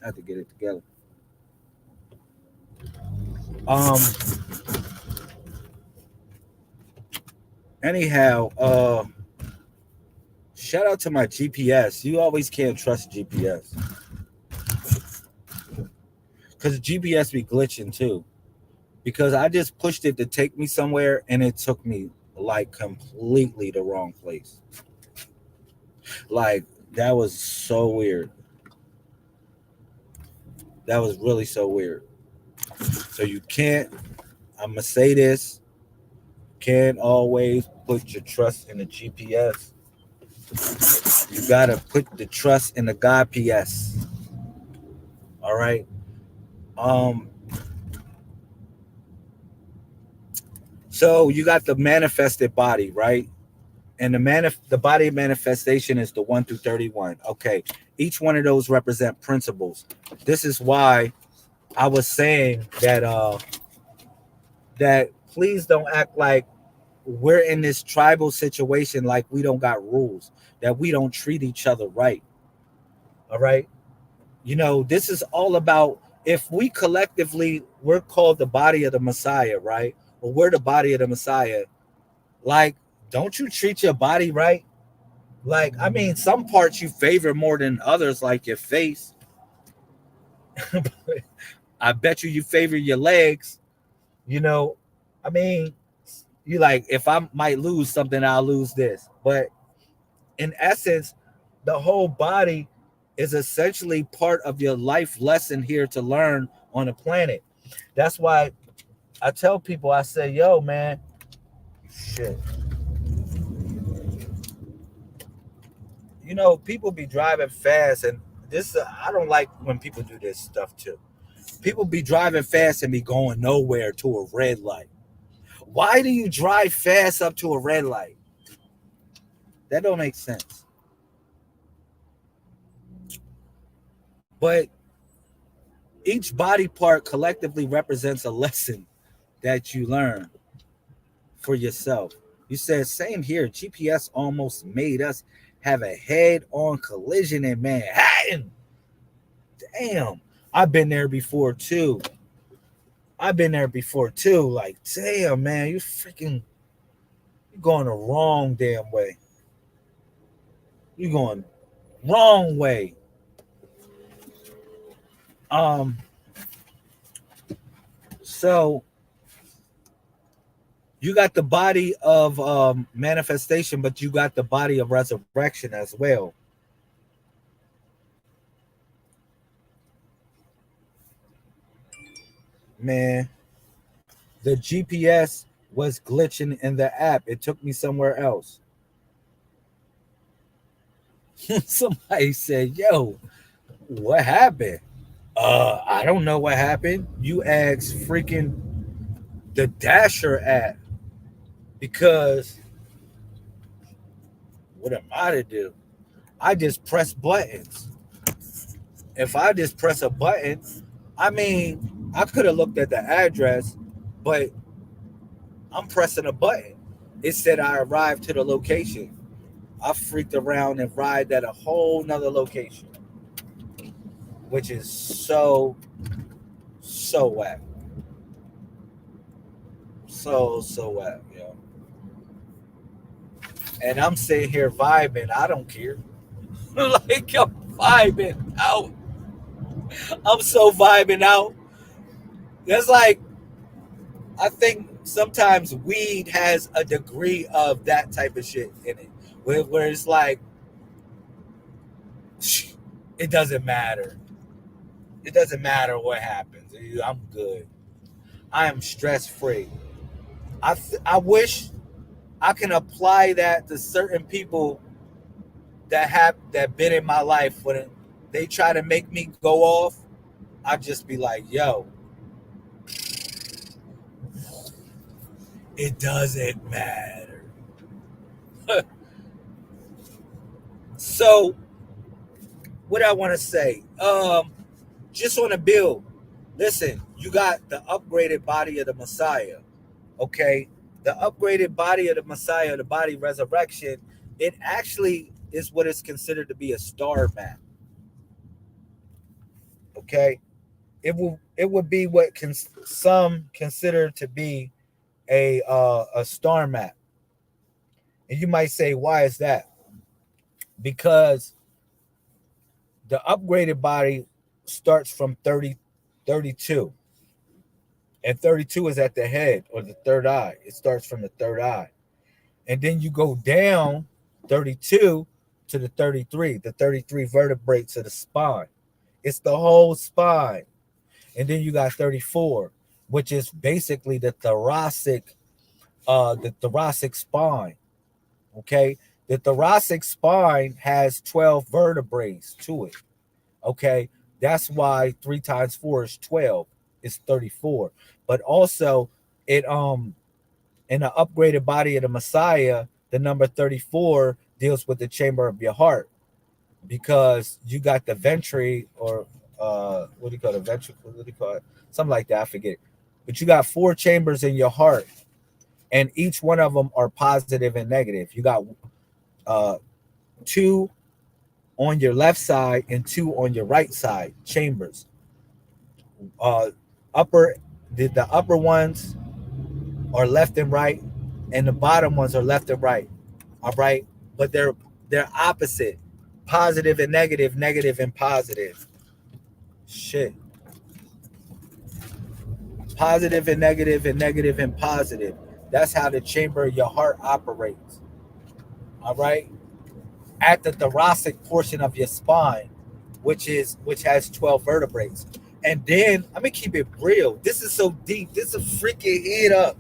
I have to get it together. Anyhow, shout out to my GPS. You always can't trust GPS. Because GPS be glitching too. Because I just pushed it to take me somewhere and it took me like completely the wrong place. Like, that was so weird. That was really so weird. So you can't, I'm going to say this, can't always put your trust in the GPS. You got to put the trust in the God PS. All right. So you got the manifested body, right? And the body manifestation is the 1 through 31. Okay. Each one of those represent principles. This is why I was saying that that please don't act like we're in this tribal situation, like we don't got rules, that we don't treat each other right. All right. You know, this is all about, if we collectively, we're called the body of the Messiah, right? Or we're the body of the Messiah. Like, don't you treat your body right? Like, I mean, some parts you favor more than others, like your face. I bet you favor your legs. You know, I mean, you like, if I might lose something, I'll lose this. But in essence, the whole body is essentially part of your life lesson here to learn on the planet. That's why I tell people, I say, yo, man, shit. You know, people be driving fast, and this, I don't like when people do this stuff too. People be driving fast and be going nowhere to a red light. Why do you drive fast up to a red light? That don't make sense. But each body part collectively represents a lesson that you learn for yourself. You said, same here. GPS almost made us have a head-on collision in Manhattan. Damn. I've been there before too. Like, damn, man, you're going the wrong damn way. You're going wrong way. So you got the body of manifestation, but you got the body of resurrection as well. Man, the GPS was glitching in the app. It took me somewhere else. Somebody said, yo, what happened? I don't know what happened. You asked freaking the Dasher app, because what am I to do? I just press buttons. If I just press a button, I mean, I could have looked at the address, but I'm pressing a button. It said I arrived to the location. I freaked around and arrived at a whole nother location, which is so whack. So whack, yo. And I'm sitting here vibing. I don't care. Like, I'm vibing out. I'm so vibing out. That's like, I think sometimes weed has a degree of that type of shit in it, where it's like, it doesn't matter. It doesn't matter what happens. I'm good. I am stress free. I wish I can apply that to certain people that been in my life. When they try to make me go off, I just be like, yo, it doesn't matter. So what I want to say, just on the build, listen, you got the upgraded body of the Messiah. Okay, the upgraded body of the Messiah, the body resurrection, it actually is what is considered to be a star map. Okay, it would be what some consider to be a star map. And you might say, why is that? Because the upgraded body starts from 32. And 32 is at the head, or the third eye. It starts from the third eye. And then you go down 32 to the 33. The 33 vertebrae to the spine. It's the whole spine. And then you got 34, which is basically the thoracic spine. Okay? The thoracic spine has 12 vertebrae to it. Okay? That's why 3 times 4 is 12. It's 34. But also, it in the upgraded body of the Messiah, the number 34 deals with the chamber of your heart, because you got the ventricle, or what do you call it? Ventricle? What do you call it? Something like that. I forget. But you got 4 chambers in your heart, and each one of them are positive and negative. You got 2 on your left side and 2 on your right side chambers. The upper ones are left and right, and the bottom ones are left and right. All right, but they're opposite, positive and negative, negative and positive. Shit. Positive and negative and negative and positive. That's how the chamber of your heart operates. All right. At the thoracic portion of your spine, which has 12 vertebrae. And then I'm gonna keep it real. This is so deep. This is freaking head up.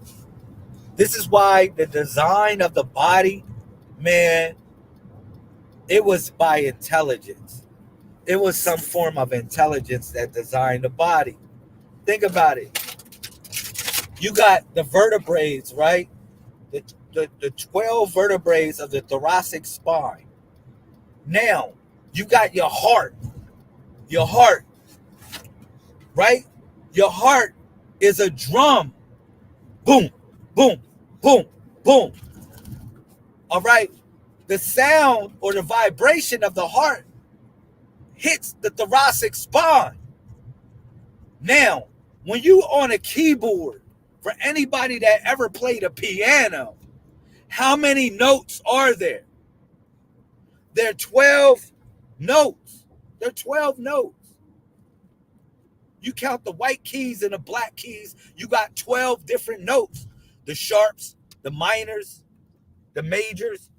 This is why the design of the body, man, it was by intelligence. It was some form of intelligence that designed the body. Think about it. You got the vertebrae, right? The 12 vertebrae of the thoracic spine. Now, you got your heart. Your heart, right? Your heart is a drum. Boom, boom, boom, boom. All right? The sound or the vibration of the heart hits the thoracic spine. Now, when you on a keyboard, for anybody that ever played a piano, how many notes are there? There are 12 notes. There are 12 notes. You count the white keys and the black keys, you got 12 different notes. The sharps, the minors, the majors,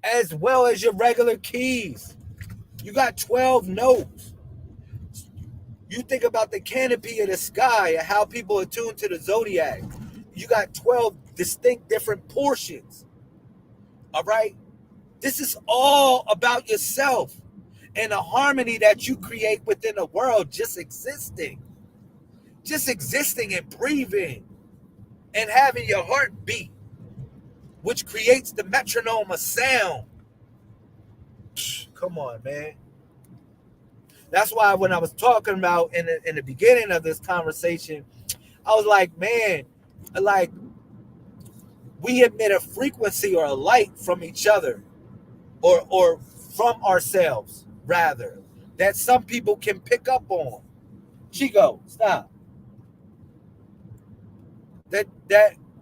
as well as your regular keys. You got 12 notes. You think about the canopy of the sky and how people are tuned to the zodiac. You got 12 distinct different portions. All right? This is all about yourself and the harmony that you create within the world, just existing and breathing and having your heart beat, which creates the metronome of sound. Come on, man. That's why when I was talking about in the beginning of this conversation, I was like, man, like we emit a frequency or a light from each other or from ourselves, rather, that some people can pick up on. Chico, stop. That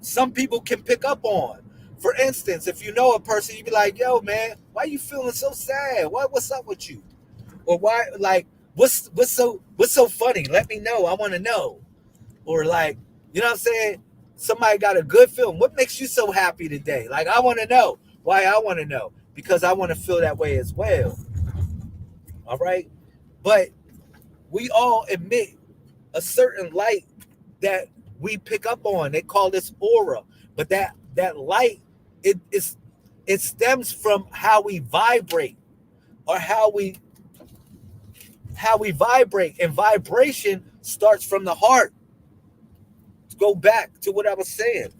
some people can pick up on. For instance, if you know a person, you be like, yo, man, why you feeling so sad? What's up with you? Or why, like, what's so funny? Let me know. I want to know. Or like, you know what I'm saying? Somebody got a good feeling. What makes you so happy today? Like, I want to know. Why I want to know? Because I want to feel that way as well. All right? But we all emit a certain light that we pick up on. They call this aura. But that light, it stems from how we vibrate or how we vibrate. And vibration starts from the heart. Go back to what I was saying.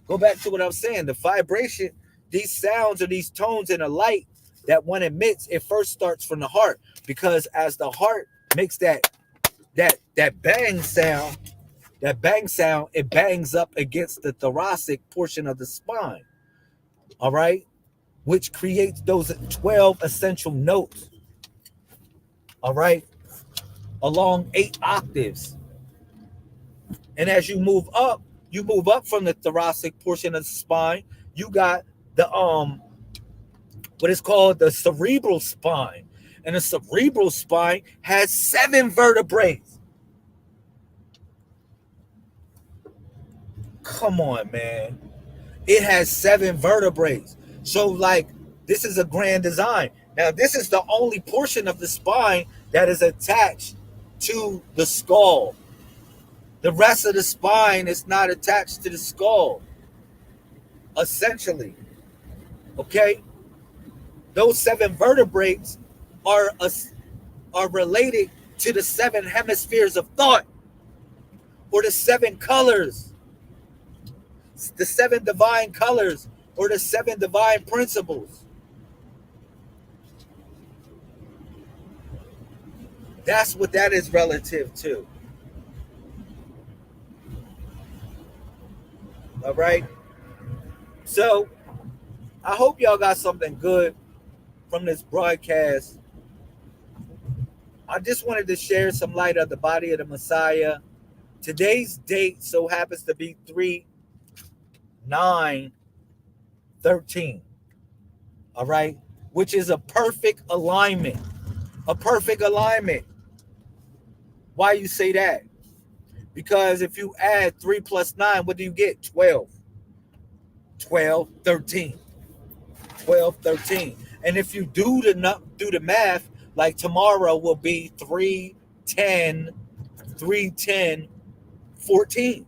Go back to what I was saying. The vibration, these sounds or these tones in a light that one emits, it first starts from the heart. Because as the heart makes that bang sound, it bangs up against the thoracic portion of the spine. All right? Which creates those 12 essential notes. All right? Along 8 octaves. And as you move up from the thoracic portion of the spine, you got the what is called the cerebral spine. And the cerebral spine has 7 vertebrae. Come on, man. It has 7 vertebrae. So, like, this is a grand design. Now, this is the only portion of the spine that is attached to the skull. The rest of the spine is not attached to the skull, essentially. Okay? Those 7 vertebrae are related to the 7 hemispheres of thought, or the 7 colors, the 7 divine colors, or the 7 divine principles. That's what that is relative to. All right? So, I hope y'all got something good from this broadcast. I just wanted to share some light of the body of the Messiah. Today's date so happens to be 3/9/13. All right? Which is a perfect alignment. A perfect alignment. Why you say that? Because if you add 3 plus 9, what do you get? 12. 12, 13. 12, 13. And if you do the math, like tomorrow will be 3, 10, 3, 10, 14.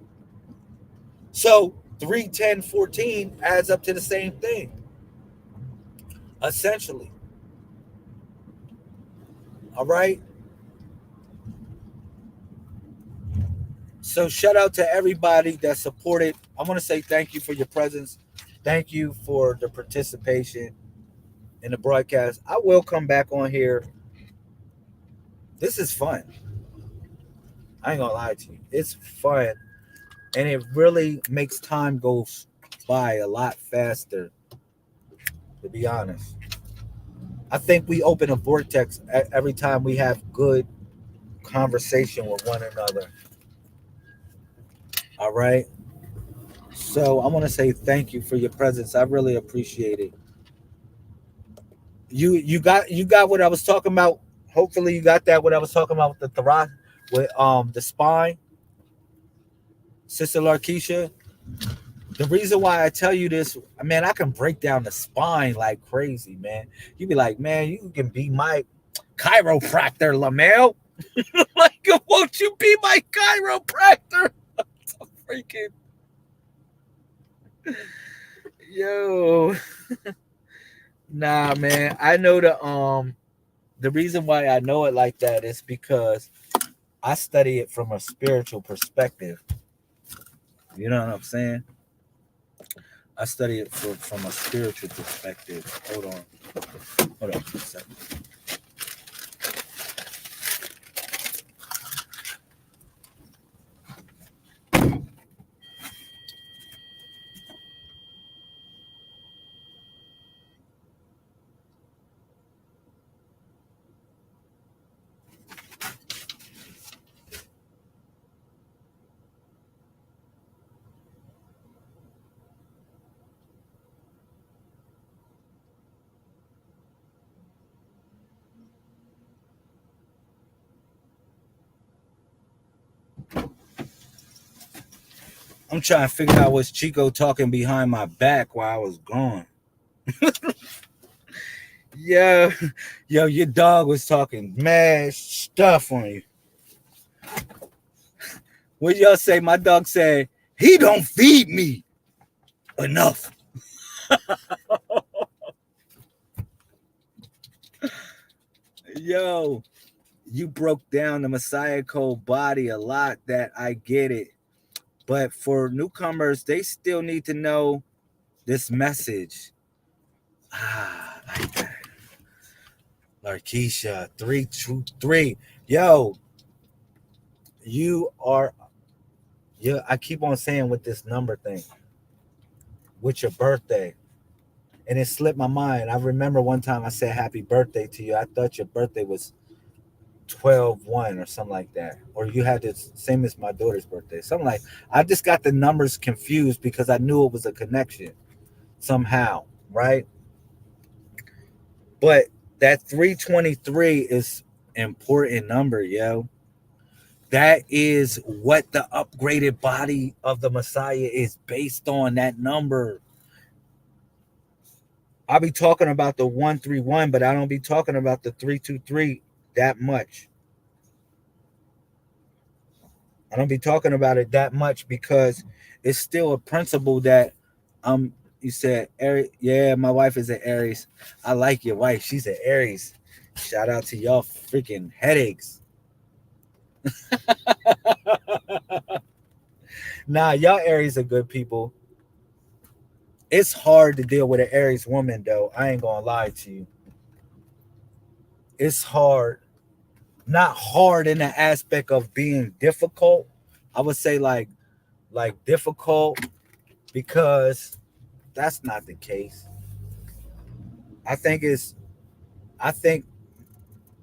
So 3, 10, 14 adds up to the same thing, essentially. All right. So shout out to everybody that supported. I want to say thank you for your presence. Thank you for the participation in the broadcast. I will come back on here. This is fun. I ain't gonna lie to you. It's fun. And it really makes time go by a lot faster, to be honest. I think we open a vortex every time we have good conversation with one another. All right. So I want to say thank you for your presence. I really appreciate it. You got what I was talking about. Hopefully you got that what I was talking about with the thoracic, with the spine. Sister Larkeisha. The reason why I tell you this, man, I can break down the spine like crazy, man. You be like, man, you can be my chiropractor, Lamel. Like, won't you be my chiropractor? Freaking yo. Nah, man. I know the reason why I know it like that is because I study it from a spiritual perspective. You know what I'm saying? I study it from a spiritual perspective. Hold on for a second. I'm trying to figure out what's Chico talking behind my back while I was gone. Yo, your dog was talking mad stuff on you. What y'all say? My dog said, he don't feed me enough. Yo, you broke down the Messiah Code body a lot. That I get it. But for newcomers, they still need to know this message. Like that. Larkeisha, 323. Yo, I keep on saying with this number thing, with your birthday. And it slipped my mind. I remember one time I said happy birthday to you. I thought your birthday was 12/1 or something like that, or you had the same as my daughter's birthday, something like. I just got the numbers confused because I knew it was a connection somehow, right? But that 323 is an important number, yo. That is what the upgraded body of the Messiah is based on, that number. I'll be talking about the 131, but I don't be talking about the 323 that much. I don't be talking about it that much because it's still a principle that you said Aries. Yeah, my wife is an Aries. I like your wife. She's an Aries. Shout out to y'all freaking headaches. Nah, y'all Aries are good people. It's hard to deal with an Aries woman though. I ain't gonna lie to you. It's hard. Not hard in the aspect of being difficult. I would say like difficult, because that's not the case. I think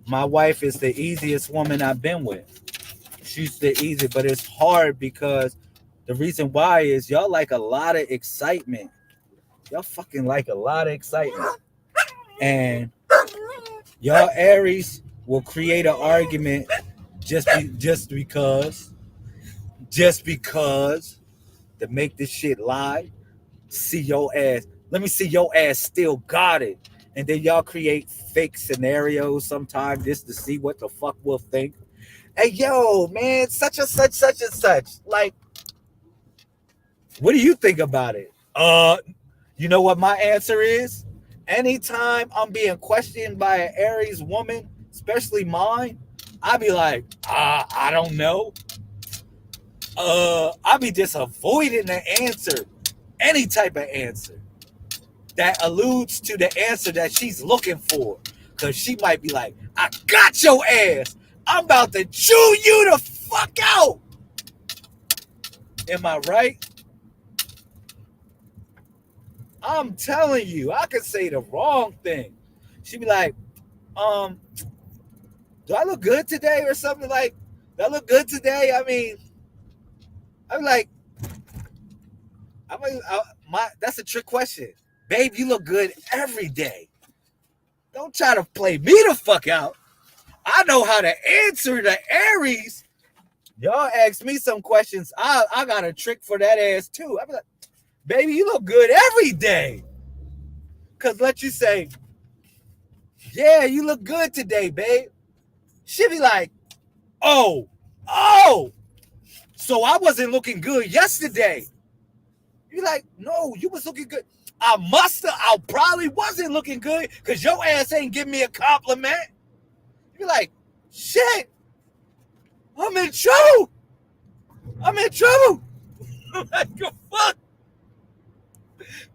my wife is the easiest woman I've been with. She's the easy, but it's hard because the reason why is y'all like a lot of excitement. Y'all fucking like a lot of excitement. And y'all Aries will create an argument just because. just because to make this shit live, see your ass. Let me see your ass still got it. And then y'all create fake scenarios sometimes just to see what the fuck we'll think. Hey, yo, man, such and such, such and such. Like, what do you think about it? You know what my answer is? Anytime I'm being questioned by an Aries woman, especially mine, I be like, I don't know. I be just avoiding the answer, any type of answer that alludes to the answer that she's looking for. Cause she might be like, I got your ass. I'm about to chew you the fuck out. Am I right? I'm telling you, I could say the wrong thing. She'd be like, do I look good today or something like, do I look good today? I mean, I'm like, that's a trick question. Babe, you look good every day. Don't try to play me the fuck out. I know how to answer the Aries. Y'all ask me some questions. I got a trick for that ass too. I be like, baby, you look good every day. Cause let you say, yeah, you look good today, babe. She be like, oh, so I wasn't looking good yesterday. You like, no, you was looking good. I probably wasn't looking good because your ass ain't giving me a compliment. You're like, shit, I'm in trouble. I'm like, fuck.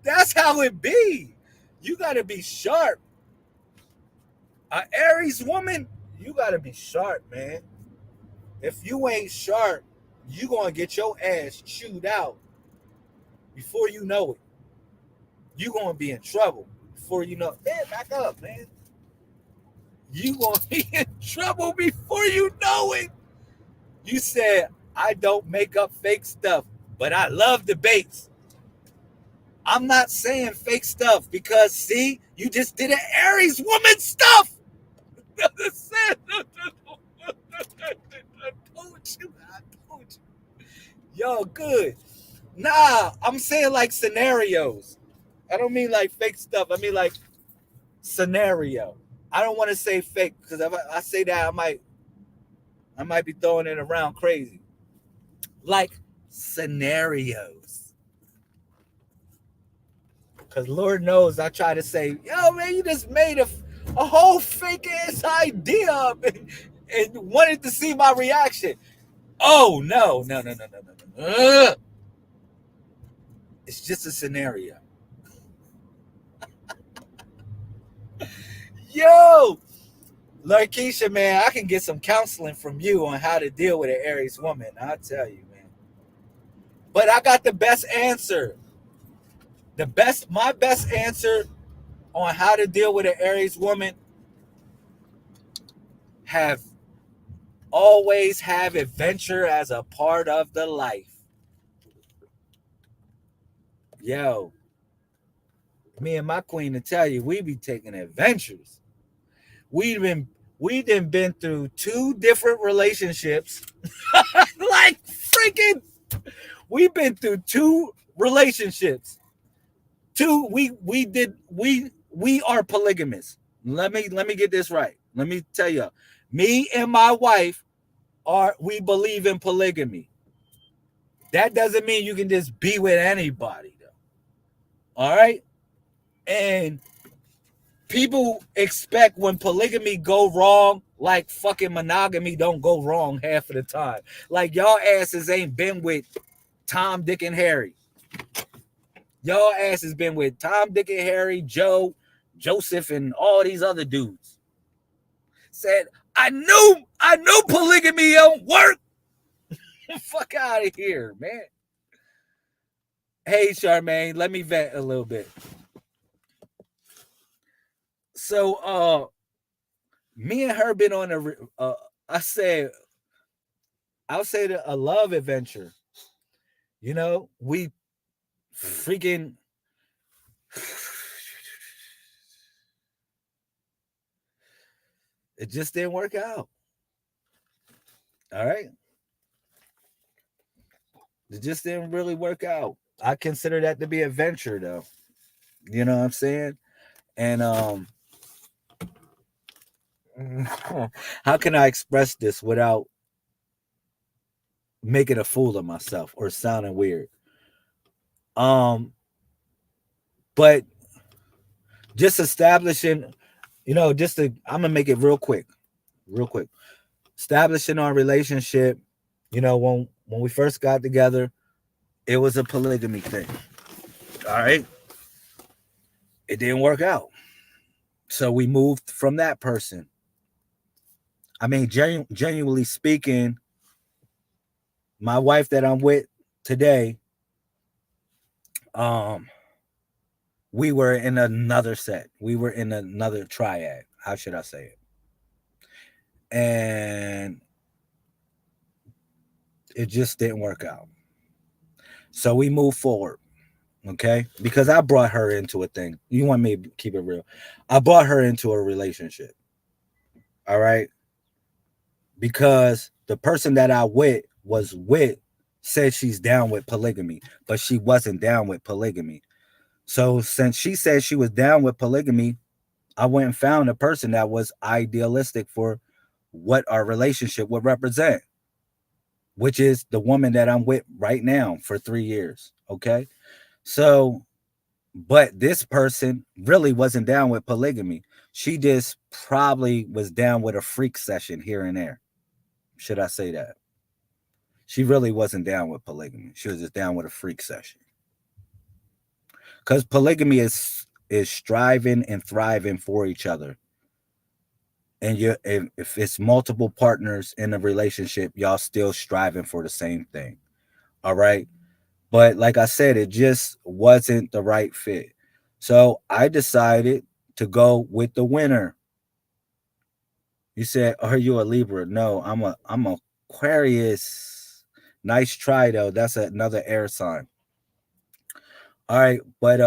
That's how it be. You gotta be sharp. An Aries woman, you gotta be sharp, man. If you ain't sharp, you gonna get your ass chewed out before you know it. You gonna be in trouble before you know. Man, back up, man. You gonna be in trouble before you know it. You said I don't make up fake stuff, but I love debates. I'm not saying fake stuff because see, you just did an Aries woman stuff. I told you. Yo, good. Nah, I'm saying like scenarios. I don't mean like fake stuff. I mean like scenario. I don't want to say fake because if I say that, I might be throwing it around crazy. Like scenarios. Because Lord knows I try to say, yo, man, you just made a whole fake ass idea up and wanted to see my reaction. Oh, no. It's just a scenario. Yo, Larkeisha, man, I can get some counseling from you on how to deal with an Aries woman. I'll tell you, man. But I got the best answer. My best answer on how to deal with an Aries woman, always have adventure as a part of the life. Yo, me and my queen to tell you, we be taking adventures. We've been through 2 different relationships. Like freaking, we've been through 2 relationships. 2, we are polygamous. Let me get this right. Let me tell you, me and my wife we believe in polygamy. That doesn't mean you can just be with anybody, though. All right? And people expect when polygamy go wrong, like fucking monogamy don't go wrong half of the time. Like y'all asses ain't been with Tom, Dick, and Harry. Y'all asses been with Tom, Dick, and Harry, Joe, Joseph, and all these other dudes. Said, I knew polygamy don't work. Fuck out of here, man. Hey, Charmaine, let me vent a little bit. So, me and her been on I'll say a love adventure. You know, we freaking it just didn't work out. All right. It just didn't really work out. I consider that to be a venture, though. You know what I'm saying? And how can I express this without making a fool of myself or sounding weird? But just establishing, I'm gonna make it real quick. Establishing our relationship, when we first got together, it was a polygamy thing. All right. It didn't work out. So we moved from that person. I mean, genuinely speaking, my wife that I'm with today, we were in another set. We were in another triad. How should I say it? And it just didn't work out. So we moved forward. Okay? Because I brought her into a thing. You want me to keep it real? I brought her into a relationship. All right? Because the person that I was with said she's down with polygamy, but she wasn't down with polygamy. So since she said she was down with polygamy, I went and found a person that was idealistic for what our relationship would represent, which is the woman that I'm with right now for 3 years. Okay. So, but this person really wasn't down with polygamy. She just probably was down with a freak session here and there. Should I say that? She really wasn't down with polygamy. She was just down with a freak session. Because polygamy is striving and thriving for each other. And if it's multiple partners in a relationship, y'all still striving for the same thing. All right. But like I said, it just wasn't the right fit. So I decided to go with the winner. You said, are you a Libra? No, I'm Aquarius. Nice try though. That's another air sign. All right, but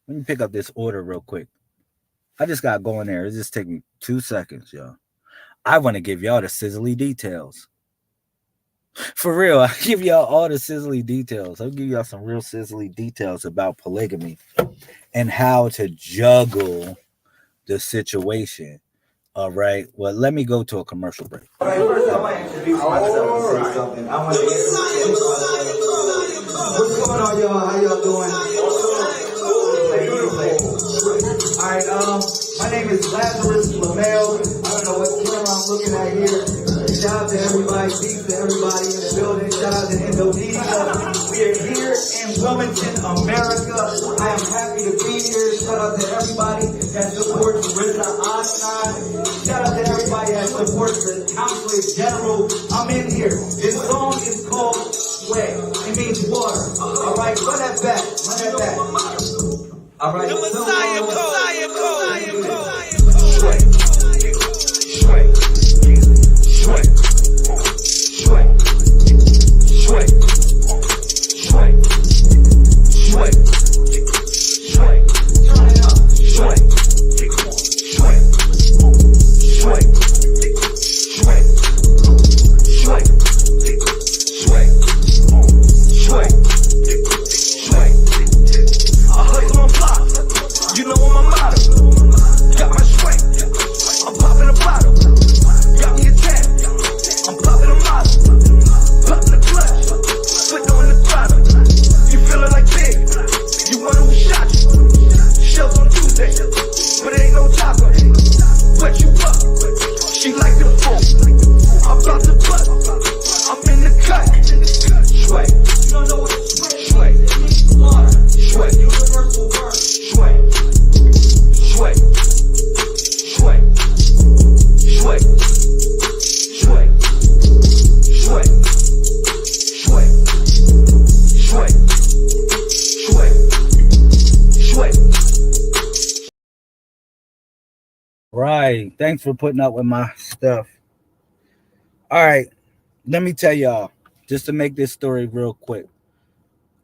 let me pick up this order real quick. I just got going there. It just take me 2 seconds, y'all. I want to give y'all the sizzly details. For real, I give y'all all the sizzly details. I'll give y'all some real sizzly details about polygamy and how to juggle the situation. All right. Well, let me go to a commercial break. All right, first I might introduce myself and say something. I want to what's going on, y'all? How y'all doing? All right, my name is Lazarus Lamel. I don't know what camera I'm looking at here. Shout out to everybody, peace to everybody in the building. Shout out to Indonesia. We are here in Wilmington, America. I am happy to be here. Shout out to everybody that supports Rizza Osman. Shout out to everybody that supports the Consulate General. I'm in here. This song is called Sweat. It means water. All right, run that back. Run that back. All right. The Messiah code. Sweat. Sweat. Sweat. Sweat. Sweat. Sweat. Sweat. Sweat. Turn it up. Sweat. Sweat. Sweat. Sweat. Sweat. Sweat. Sweat. Sweat. I hustle on block. You know what my motto. Got my sweat. I'm popping a bottle. Got me a tap. I'm popping a model. Popping the clutch. Put on the throttle. You feeling like big. You wonder who shot you. Shells on Tuesday. But it ain't no taco. Wet you up. She like the fool. I'm about to butt. I'm in the cut. Sweat. You don't know what it's sweat. Sweat. Universal word. Sweat. Sweat. Sweat. Sweat. Sweat. Sweat. Sweat. Sweat. Sweat. Sweat. Right. Thanks for putting up with my stuff. All right. Let me tell y'all, just to make this story real quick,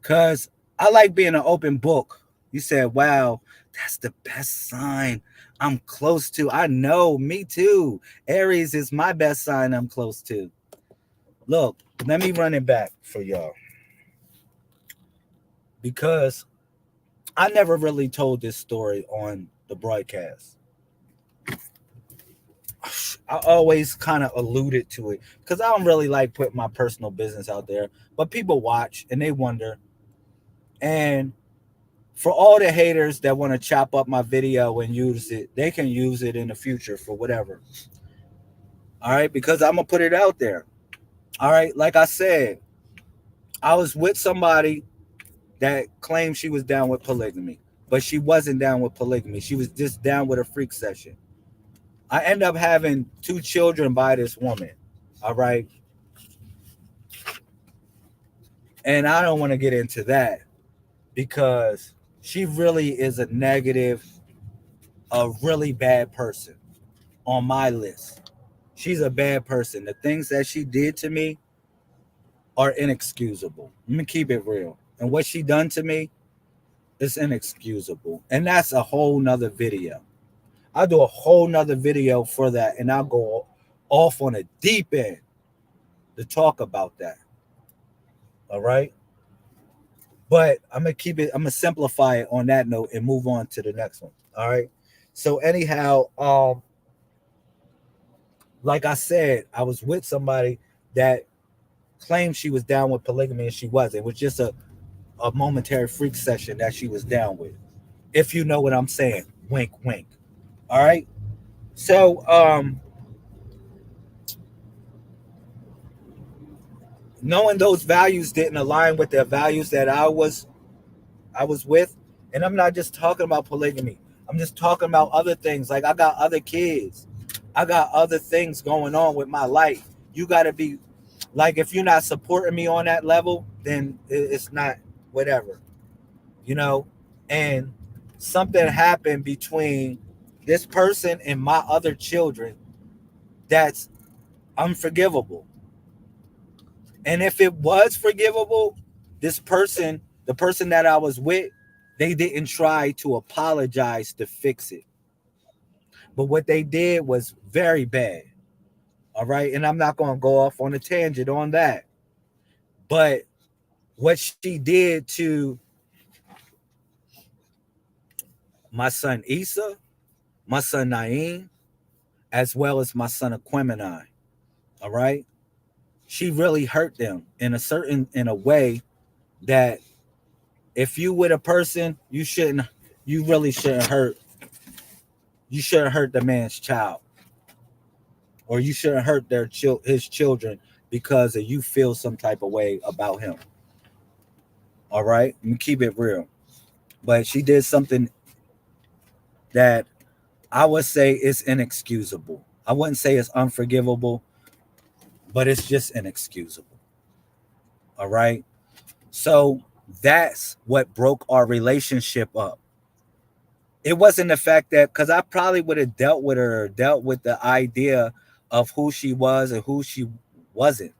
because I like being an open book. You said, wow, that's the best sign I'm close to. I know, me too. Aries is my best sign I'm close to. Look, Let me run it back for y'all, because I never really told this story on the broadcast. I always kind of alluded to it because I don't really like putting my personal business out there, but people watch and they wonder. And for all the haters that want to chop up my video and use it, they can use it in the future for whatever. All right, because I'm gonna put it out there. All right, like I said, I was with somebody that claimed she was down with polygamy, but she wasn't down with polygamy. She was just down with a freak session. I end up having 2 children by this woman. All right. And I don't want to get into that because she really is a negative, a really bad person on my list. She's a bad person. The things that she did to me are inexcusable. Let me keep it real. And what she done to me is inexcusable. And that's a whole nother video. I'll do a whole nother video for that, and I'll go off on a deep end to talk about that. All right. But I'm gonna keep it, I'm gonna simplify it on that note and move on to the next one. All right. So anyhow, like I said, I was with somebody that claimed she was down with polygamy and she wasn't. It was just a momentary freak session that she was down with. If you know what I'm saying. Wink, wink. All right. So knowing those values didn't align with the values that I was with, and I'm not just talking about polygamy. I'm just talking about other things. Like I got other kids. I got other things going on with my life. You got to be like, if you're not supporting me on that level, then it's not whatever, you know. And something happened between this person and my other children that's unforgivable. And if it was forgivable, this person, the person that I was with, they didn't try to apologize to fix it. But what they did was very bad. All right. And I'm not going to go off on a tangent on that. But what she did to my son Issa, my son Naeem, as well as my son Aquemini, all right? She really hurt them in a way that if you with a person, you really shouldn't hurt. You shouldn't hurt the man's child, or you shouldn't hurt his children because of you feel some type of way about him. All right, let me keep it real. But she did something that I would say is inexcusable. I wouldn't say it's unforgivable, but it's just inexcusable. All right. So that's what broke our relationship up. It wasn't the fact that, because I probably would have dealt with her, dealt with the idea of who she was and who she wasn't.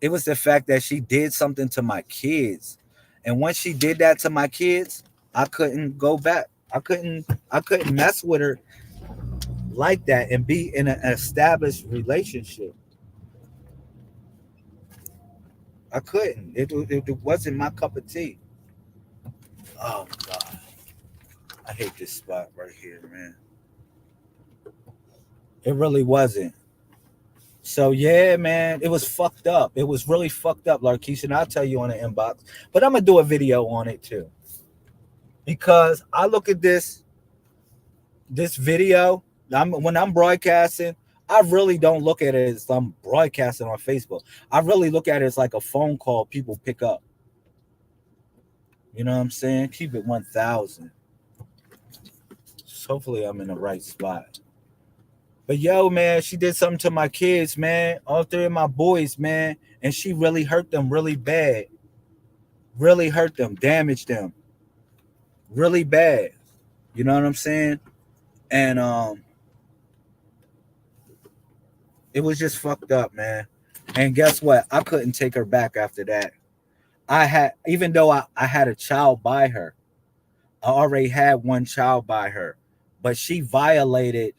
It was the fact that she did something to my kids. And once she did that to my kids, I couldn't go back. I couldn't mess with her like that and be in an established relationship. I couldn't. It wasn't my cup of tea. Oh God, I hate this spot right here, man. It really wasn't. So yeah, man, it was fucked up. It was really fucked up, Larkeisha, and I'll tell you on the inbox. But I'm gonna do a video on it too, because I look at this video. When I'm broadcasting, I really don't look at it as I'm broadcasting on Facebook. I really look at it as like a phone call people pick up. You know what I'm saying? Keep it 1,000. So hopefully I'm in the right spot. But yo, man, she did something to my kids, man. All 3 of my boys, man. And she really hurt them really bad. Really hurt them, damaged them. Really bad. You know what I'm saying? And it was just fucked up, man. And guess what? I couldn't take her back after that. Even though I had a child by her, I already had one child by her, but she violated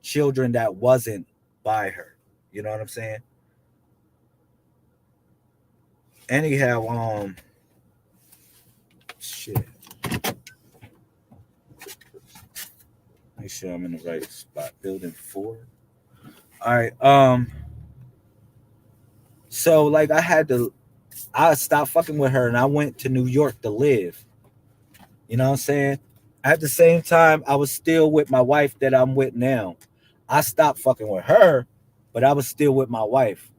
children that wasn't by her. You know what I'm saying? anyhow, shit. Make sure I'm in the right spot. Building 4. All right. So like I stopped fucking with her and I went to New York to live. You know what I'm saying? At the same time, I was still with my wife that I'm with now. I stopped fucking with her, but I was still with my wife,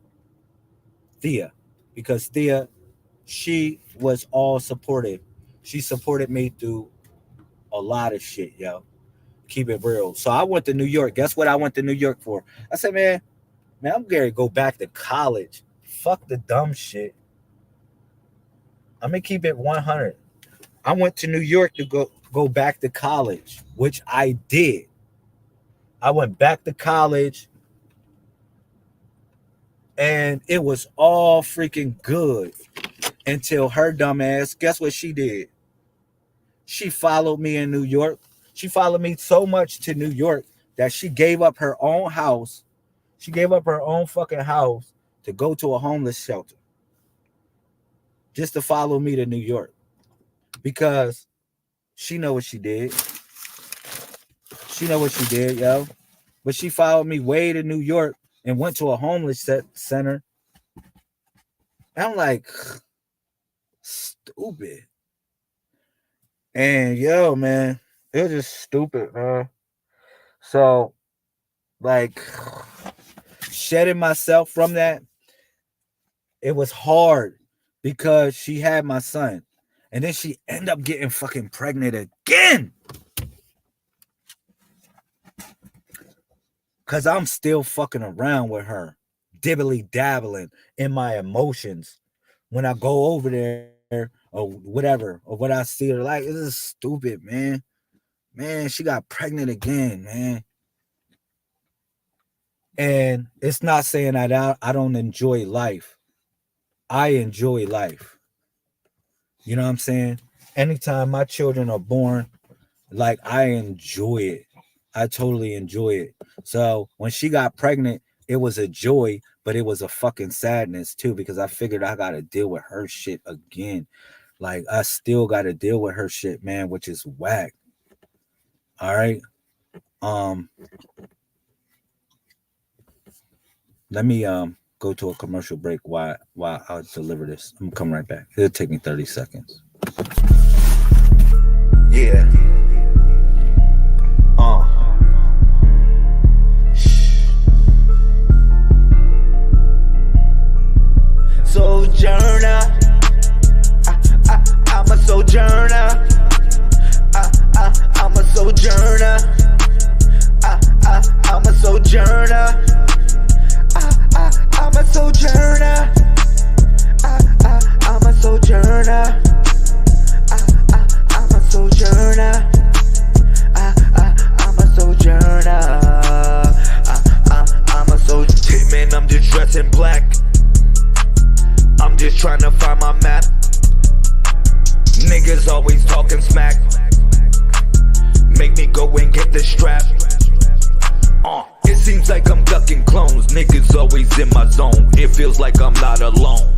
Thea, because Thea, she was all supportive. She supported me through a lot of shit, yo. Keep it real. So I went to New York. Guess what I went to New York for? I said, man, I'm going to go back to college. Fuck the dumb shit. I'm going to keep it 100. I went to New York to go back to college, which I did. I went back to college and it was all freaking good until her dumb ass, guess what she did? She followed me in New York. She followed me so much to New York that she gave up her own house. She gave up her own fucking house to go to a homeless shelter just to follow me to New York because she know what she did. She know what she did, yo. But she followed me way to New York and went to a homeless center. And I'm like, stupid. And yo, man, it was just stupid, man. So, like, shedding myself from that, it was hard because she had my son. And then she ended up getting fucking pregnant again. Because I'm still fucking around with her, dibbly dabbling in my emotions when I go over there or whatever, or what I see her like. This is stupid, man. Man, she got pregnant again, man. And it's not saying that I don't enjoy life. I enjoy life. You know what I'm saying? Anytime my children are born, like, I enjoy it. I totally enjoy it. So when she got pregnant, it was a joy, but it was a fucking sadness too, because I figured I got to deal with her shit again. Like, I still got to deal with her shit, man, which is whack. All right. Let me go to a commercial break while I deliver this. I'm coming right back. It'll take me 30 seconds. Yeah. Sojourner, I'm a sojourner. I'm a sojourner. I'm a sojourner. I'm a sojourner. I'm a sojourner. I'm a sojourner. I'm a sojourner. I'm a sojourner. Man, I'm just dressed in black. I'm just trying to find my map. Niggas always talking smack. Make me go and get the strap. It seems like I'm ducking clones. Niggas always in my zone. It feels like I'm not alone.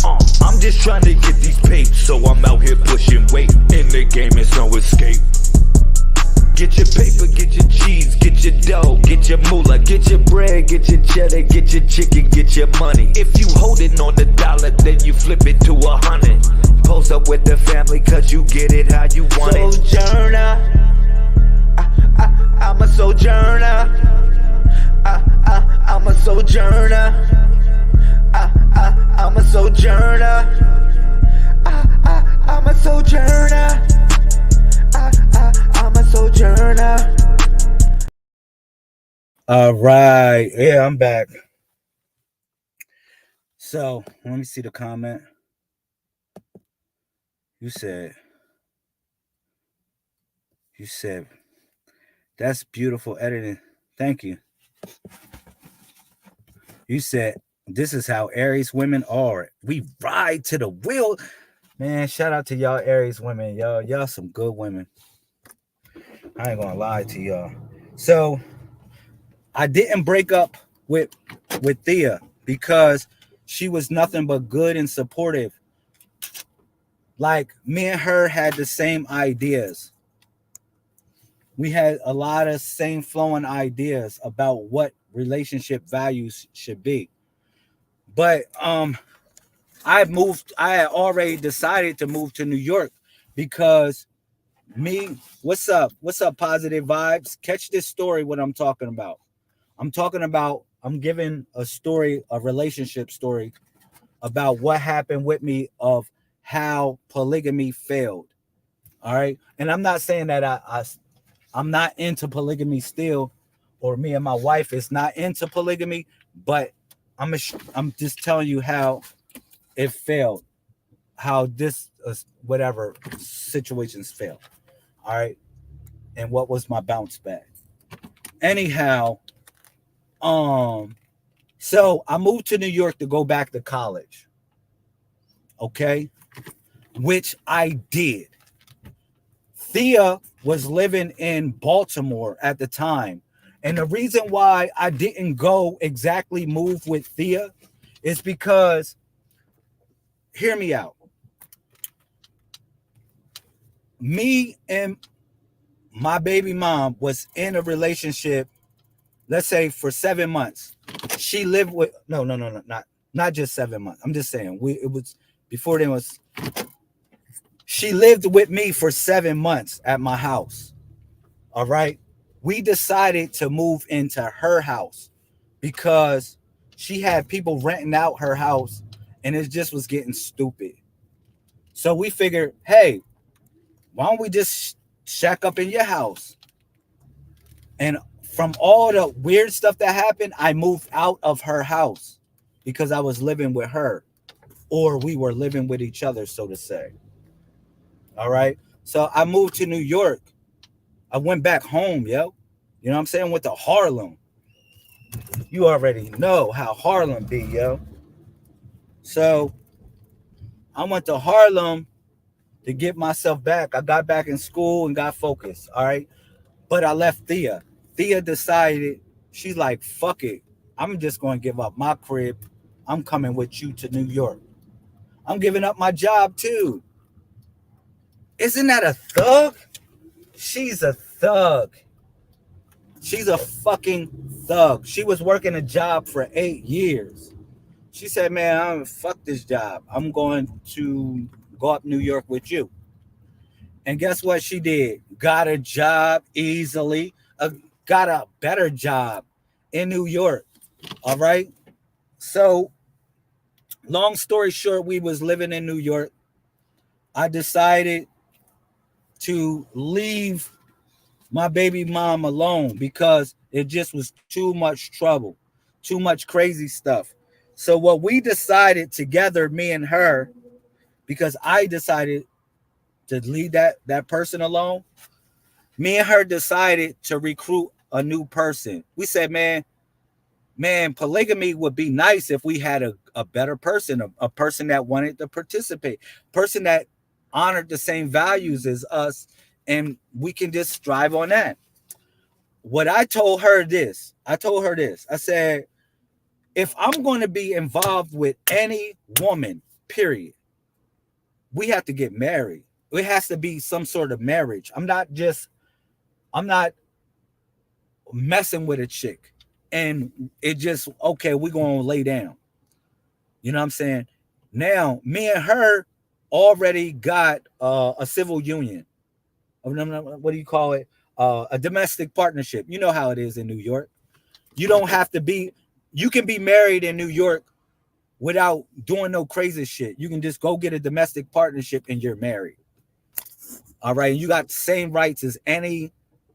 I'm just trying to get these papes, so I'm out here pushing weight. In the game, it's no escape. Get your paper, get your cheese, get your dough, get your moolah, get your bread, get your cheddar, get your chicken, get your money. If you holding on the dollar, then you flip it to 100. Post up with the family, cause you get it how you want it. Sojourner, I'm a sojourner. I'm a sojourner. I'm a sojourner. I'm a sojourner. I'm a sojourner. All right. Yeah, I'm back. So let me see the comment. You said that's beautiful editing. Thank you. You said this is how Aries women are. We ride to the wheel. Man, shout out to y'all Aries women. Y'all some good women. I ain't gonna lie to y'all. So I didn't break up with Thea because She was nothing but good and supportive. Like, me and her had the same ideas. We had a lot of same flowing ideas about what relationship values should be. But I had already decided to move to New York because what's up positive vibes? Catch this story, what I'm talking about. I'm giving a story, a relationship story about what happened with me, of how polygamy failed. All right. And I'm not saying that I'm not into polygamy still, or me and my wife is not into polygamy, but I'm just telling you how it failed, how this whatever situations failed. All right. And what was my bounce back? Anyhow, so I moved to New York to go back to college. Okay. Which I did. Thea was living in Baltimore at the time. And the reason why I didn't go exactly move with Thea is because, hear me out. Me and my baby mom was in a relationship, let's say for 7 months. She lived with, no, not just 7 months. I'm just saying, it was before then was, she lived with me for 7 months at my house. All right. We decided to move into her house because she had people renting out her house and it just was getting stupid. So we figured, hey, why don't we just shack up in your house? And from all the weird stuff that happened, I moved out of her house because I was living with her, or we were living with each other, so to say. All right. So I moved to New York. I went back home, yo. You know what I'm saying? Went to Harlem. You already know how Harlem be, yo. So I went to Harlem to get myself back. I got back in school and got focused. All right. But I left Thea. Thea decided, she's like, fuck it. I'm just going to give up my crib. I'm coming with you to New York. I'm giving up my job too. Isn't that a thug? She's a thug. She's a fucking thug. She was working a job for 8 years. She said, man, I'm fuck this job. I'm going to go up New York with you. And guess what she did? Got a job easily. Got a better job in New York. All right. So long story short, we was living in New York. I decided to leave my baby mom alone because it just was too much trouble, too much crazy stuff. So what we decided together, me and her, because I decided to leave that person alone, me and her decided to recruit a new person. We said, man, polygamy would be nice if we had a better person, a person that wanted to participate, person that honored the same values as us, and we can just strive on that. What I told her this, I said, if I'm going to be involved with any woman, period, we have to get married. It has to be some sort of marriage. I'm not messing with a chick and it just, okay, we're going to lay down. You know what I'm saying? Now, me and her already got a civil union. What do you call it? A domestic partnership. You know how it is in New York. You don't have to be, you can be married in New York without doing no crazy shit. You can just go get a domestic partnership and you're married. All right. You got the same rights as any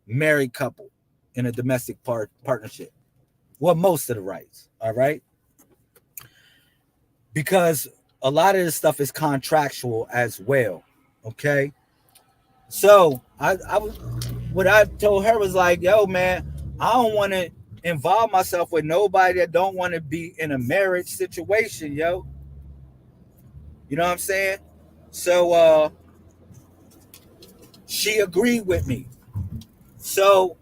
married couple in a domestic partnership. Well, most of the rights. All right. Because a lot of this stuff is contractual as well. Okay. So what I told her was like, yo, man, I don't want to involve myself with nobody that don't want to be in a marriage situation, yo. You know what I'm saying? So she agreed with me. So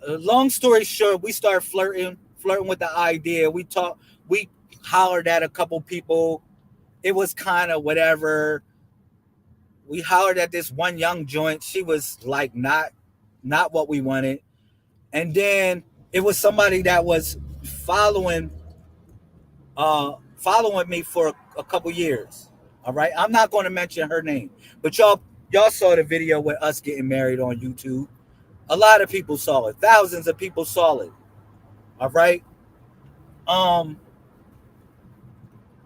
long story short, we started flirting with the idea. We hollered at a couple people. It was kind of whatever. We hollered at this one young joint. She was like not what we wanted. And then it was somebody that was following me for a couple years. All right. I'm not going to mention her name, but y'all saw the video with us getting married on YouTube. A lot of people saw it. Thousands of people saw it. All right.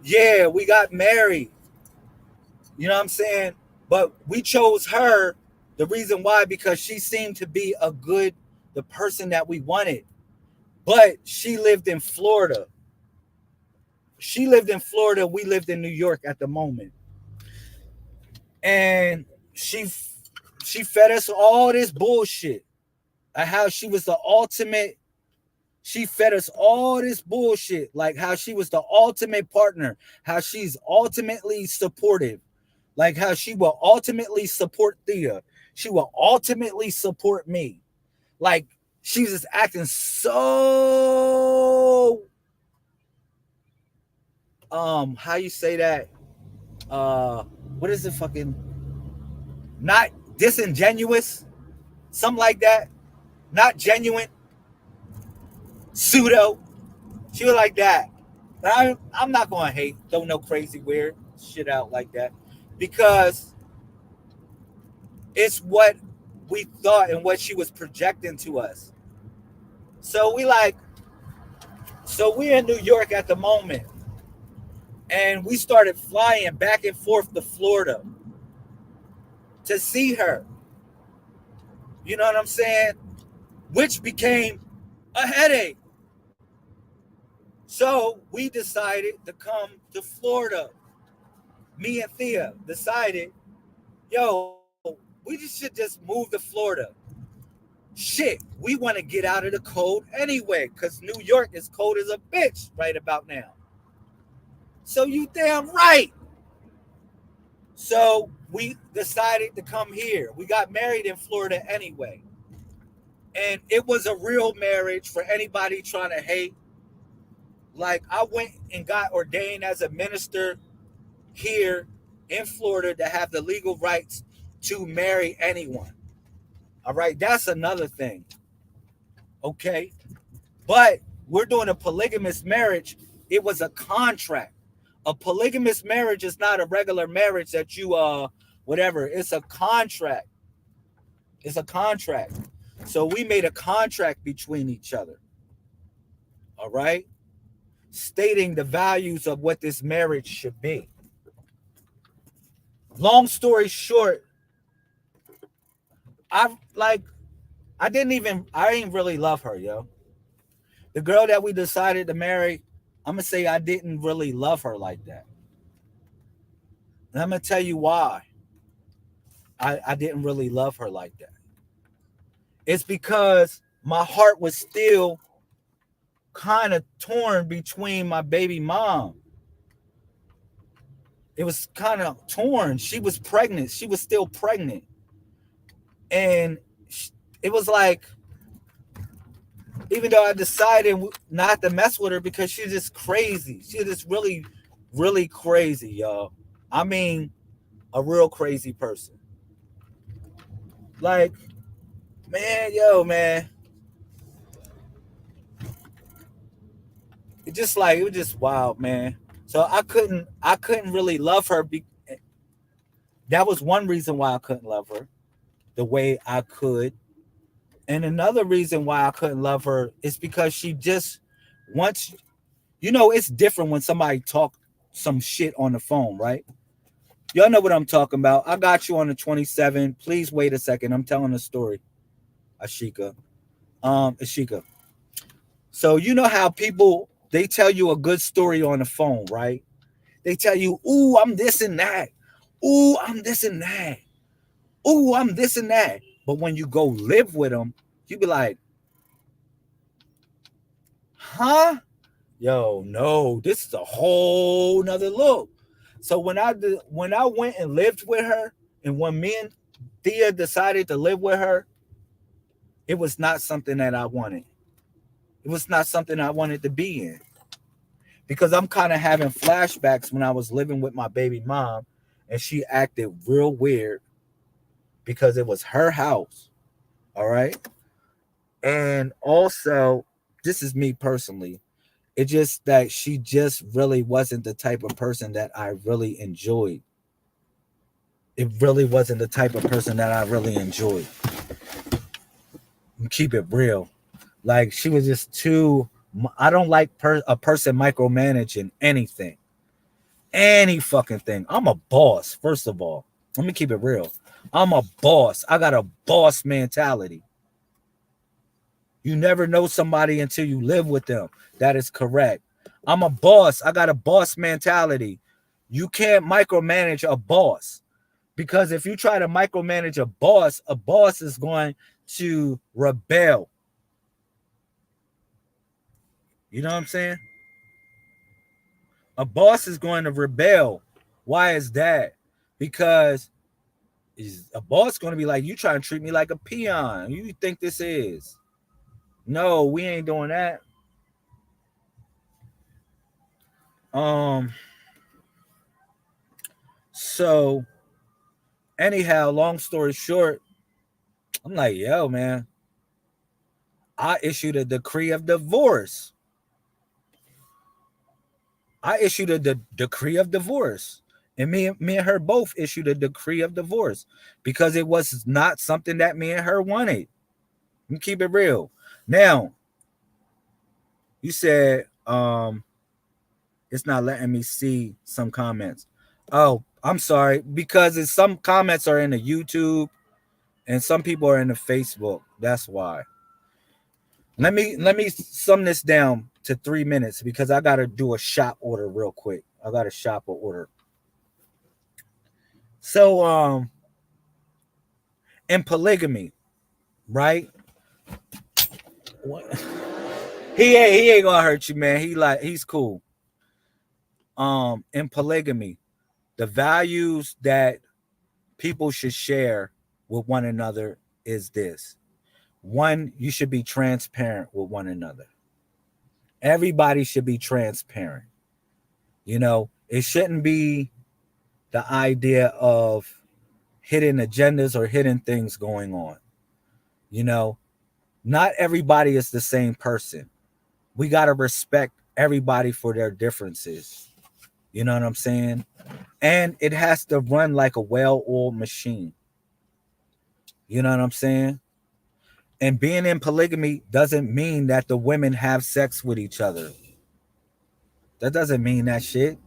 Yeah, we got married. You know what I'm saying? But we chose her. The reason why, because she seemed to be the person that we wanted. But she lived in Florida. We lived in New York at the moment. And she fed us all this bullshit. How she was the ultimate. She fed us all this bullshit. Like how she was the ultimate partner. How she's ultimately supportive. Like how she will ultimately support Thea. She will ultimately support me. Like she's just acting so how you say that? What is it fucking not disingenuous? Something like that. Not genuine. Pseudo. She was like that. But I'm not gonna hate, throw no crazy weird shit out like that. Because it's what we thought and what she was projecting to us. So we're in New York at the moment. And we started flying back and forth to Florida to see her. You know what I'm saying? Which became a headache. So we decided to come to Florida. Me and Thea decided, yo, we should just move to Florida. Shit, we want to get out of the cold anyway, because New York is cold as a bitch right about now. So you damn right. So we decided to come here. We got married in Florida anyway. And it was a real marriage for anybody trying to hate. Like I went and got ordained as a minister here in Florida to have the legal rights to marry anyone. All right, that's another thing. Okay. But we're doing a polygamous marriage. It was a contract. A polygamous marriage is not a regular marriage that you whatever. It's a contract. It's a contract. So we made a contract between each other. All right? Stating the values of what this marriage should be. Long story short, I ain't really love her, yo. The girl that we decided to marry, I'm going to say I didn't really love her like that. And I'm going to tell you why I didn't really love her like that. It's because my heart was still kind of torn between my baby mom. It was kind of torn. She was pregnant. She was still pregnant. And it was like, even though I decided not to mess with her because she's just crazy. She's just really, really crazy, y'all. I mean, a real crazy person. Like, man. It was just wild, man. So I couldn't really love her. That was one reason why I couldn't love her the way I could. And another reason why I couldn't love her is because she just wants, it's different when somebody talk some shit on the phone, right? Y'all know what I'm talking about. I got you on the 27. Please wait a second. I'm telling a story. Ashika. So you know how people, they tell you a good story on the phone, right? They tell you, ooh, I'm this and that. Ooh, I'm this and that. Ooh, I'm this and that. But when you go live with them, you be like, huh? Yo, no, this is a whole nother look. So when I went and lived with her, and when me and Thea decided to live with her, it was not something that I wanted. It was not something I wanted to be in. because I'm kind of having flashbacks when I was living with my baby mom and she acted real weird because it was her house. All right. And also, this is me personally. It just that she just really wasn't the type of person that I really enjoyed. It really wasn't the type of person that I really enjoyed. Keep it real. Like, she was just too. I don't like a person micromanaging anything. Any fucking thing. I'm a boss, first of all. Let me keep it real. I'm a boss. I got a boss mentality. You never know somebody until you live with them. That is correct. I'm a boss. I got a boss mentality. You can't micromanage a boss. Because if you try to micromanage a boss is going to rebel. You know what I'm saying? A boss is going to rebel. Why is that? Because a boss going to be like, you trying to treat me like a peon. You think this is? No, we ain't doing that. So anyhow, long story short, I'm like, yo, man, I issued a decree of divorce. And me and her both issued a decree of divorce because it was not something that me and her wanted. You keep it real. Now, you said it's not letting me see some comments. Oh, I'm sorry, because some comments are in the YouTube and some people are in the Facebook. That's why. Let me sum this down to 3 minutes because I gotta do a shop order real quick. I got a shop order. So in polygamy, right? What? He ain't gonna hurt you, man. He's cool. In polygamy, the values that people should share with one another is this. One, you should be transparent with one another. Everybody should be transparent. You know, it shouldn't be the idea of hidden agendas or hidden things going on. You know, not everybody is the same person. We got to respect everybody for their differences. You know what I'm saying? And it has to run like a well-oiled machine. You know what I'm saying? And being in polygamy doesn't mean that the women have sex with each other. That doesn't mean that shit.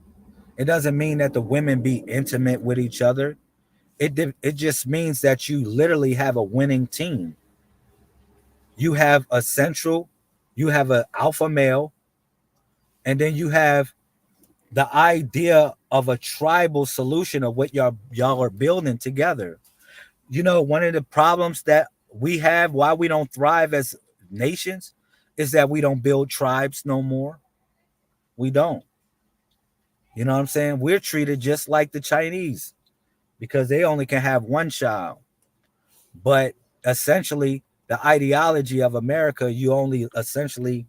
It doesn't mean that the women be intimate with each other. It just means that you literally have a winning team. You have a central, you have an alpha male, and then you have the idea of a tribal solution of what y'all are building together. You know, one of the problems that we have, why we don't thrive as nations, is that we don't build tribes no more. We don't. You know what I'm saying? We're treated just like the Chinese because they only can have one child. But essentially, the ideology of America, you only essentially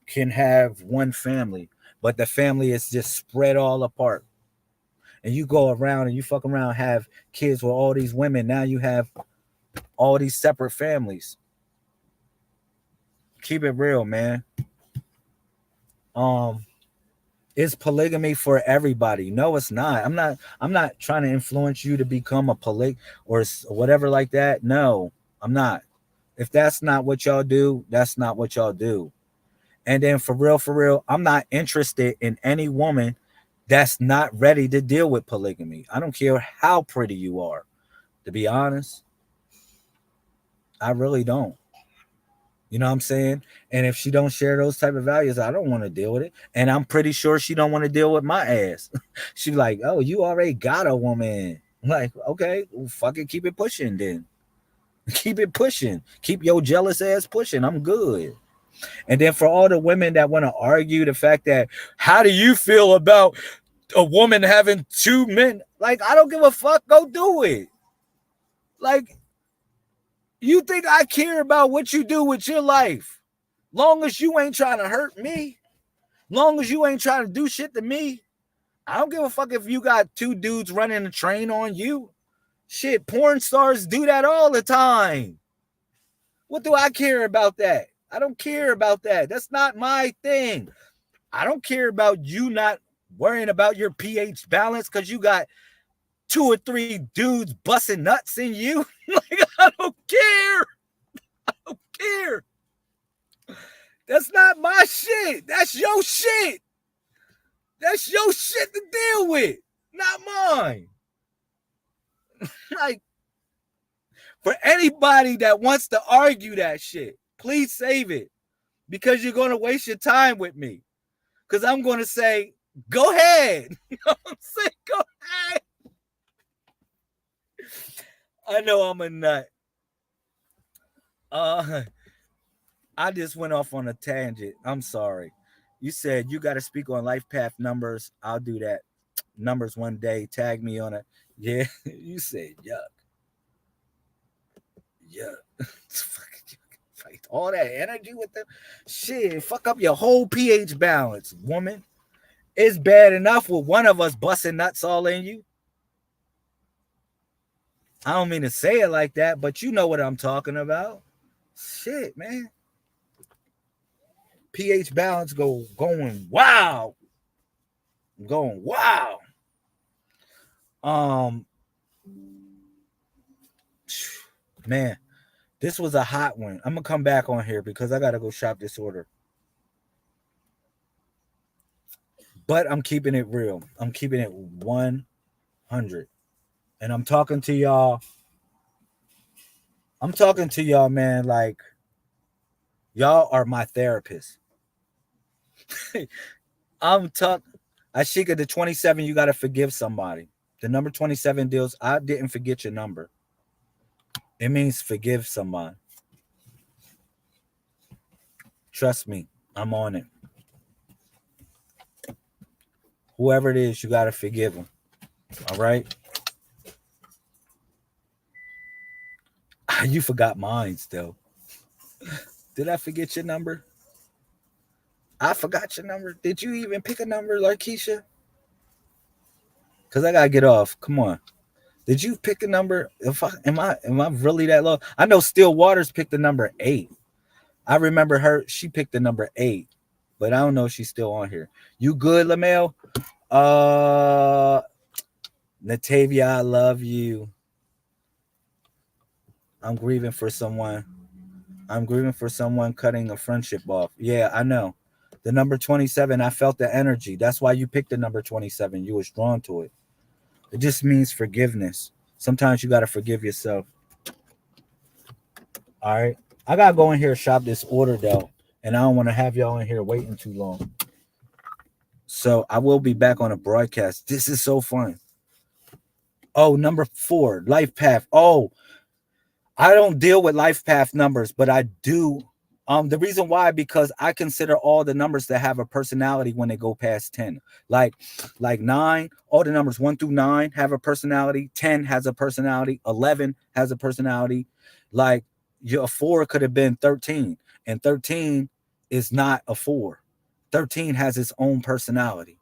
can have one family, but the family is just spread all apart. And you go around and you fuck around, have kids with all these women. Now you have all these separate families. Keep it real, man. Is polygamy for everybody? No, it's not. I'm not trying to influence you to become a or whatever like that. No, I'm not. If that's not what y'all do, that's not what y'all do. And then for real, I'm not interested in any woman that's not ready to deal with polygamy. I don't care how pretty you are, to be honest. I really don't. You know what I'm saying? And if she don't share those type of values, I don't want to deal with it. And I'm pretty sure she don't want to deal with my ass. She's like, oh, you already got a woman. I'm like, okay, well, fuck it, keep it pushing then. Keep it pushing. Keep your jealous ass pushing. I'm good. And then for all the women that want to argue the fact that, how do you feel about a woman having two men? Like, I don't give a fuck. Go do it. Like, you think I care about what you do with your life? Long as you ain't trying to hurt me. Long as you ain't trying to do shit to me, I don't give a fuck if you got 2 dudes running a train on you. Shit, porn stars do that all the time. What do I care about that? I don't care about that. That's not my thing. I don't care about you not worrying about your pH balance because you got 2 or 3 dudes busting nuts in you. Like, I don't care. I don't care. That's not my shit. That's your shit. That's your shit to deal with, not mine. Like, for anybody that wants to argue that shit, please save it, because you're going to waste your time with me. Because I'm going to say, go ahead. You know what I'm saying? Go ahead. I know I'm a nut. I just went off on a tangent. I'm sorry. You said you got to speak on life path numbers. I'll do that. Numbers one day. Tag me on it. Yeah. You said yuck. Yuck. Fight all that energy with them. Shit. Fuck up your whole pH balance, woman. It's bad enough with one of us busting nuts all in you. I don't mean to say it like that, but you know what I'm talking about. Shit, man. pH balance going wow. Going wow. Man, this was a hot one. I'm gonna come back on here because I gotta go shop this order. But I'm keeping it real. I'm keeping it 100. And I'm talking to y'all. Man, like, y'all are my therapist. I'm talking. Ashika, the 27, you got to forgive somebody. The number 27 deals, I didn't forget your number. It means forgive someone. Trust me, I'm on it. Whoever it is, you got to forgive them. All right? You forgot mine still. Did I forget your number? I forgot your number. Did you even pick a number, Larkeisha? Because I got to get off. Come on. Did you pick a number? Am I really that low? I know Still Waters picked the number 8. I remember her. She picked the number 8. But I don't know if she's still on here. You good, LaMail? Natavia, I love you. I'm grieving for someone. Cutting a friendship off. Yeah, I know. The number 27, I felt the energy. That's why you picked the number 27. You was drawn to it. It just means forgiveness. Sometimes you got to forgive yourself. All right. I got to go in here and shop this order, though. And I don't want to have y'all in here waiting too long. So I will be back on a broadcast. This is so fun. Oh, number 4, life path. Oh, I don't deal with life path numbers, but I do. The reason why, because I consider all the numbers that have a personality when they go past 10. Like 9, all the numbers 1 through 9 have a personality. 10 has a personality. 11 has a personality. Like your 4 could have been 13, and 13 is not a 4. 13 has its own personality,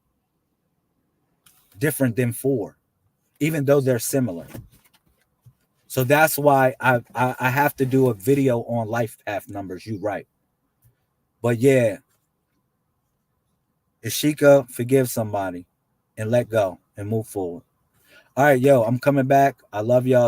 different than 4, even though they're similar. So that's why I have to do a video on life path numbers. You right. But yeah, Ashika, forgive somebody and let go and move forward. All right, yo, I'm coming back. I love y'all.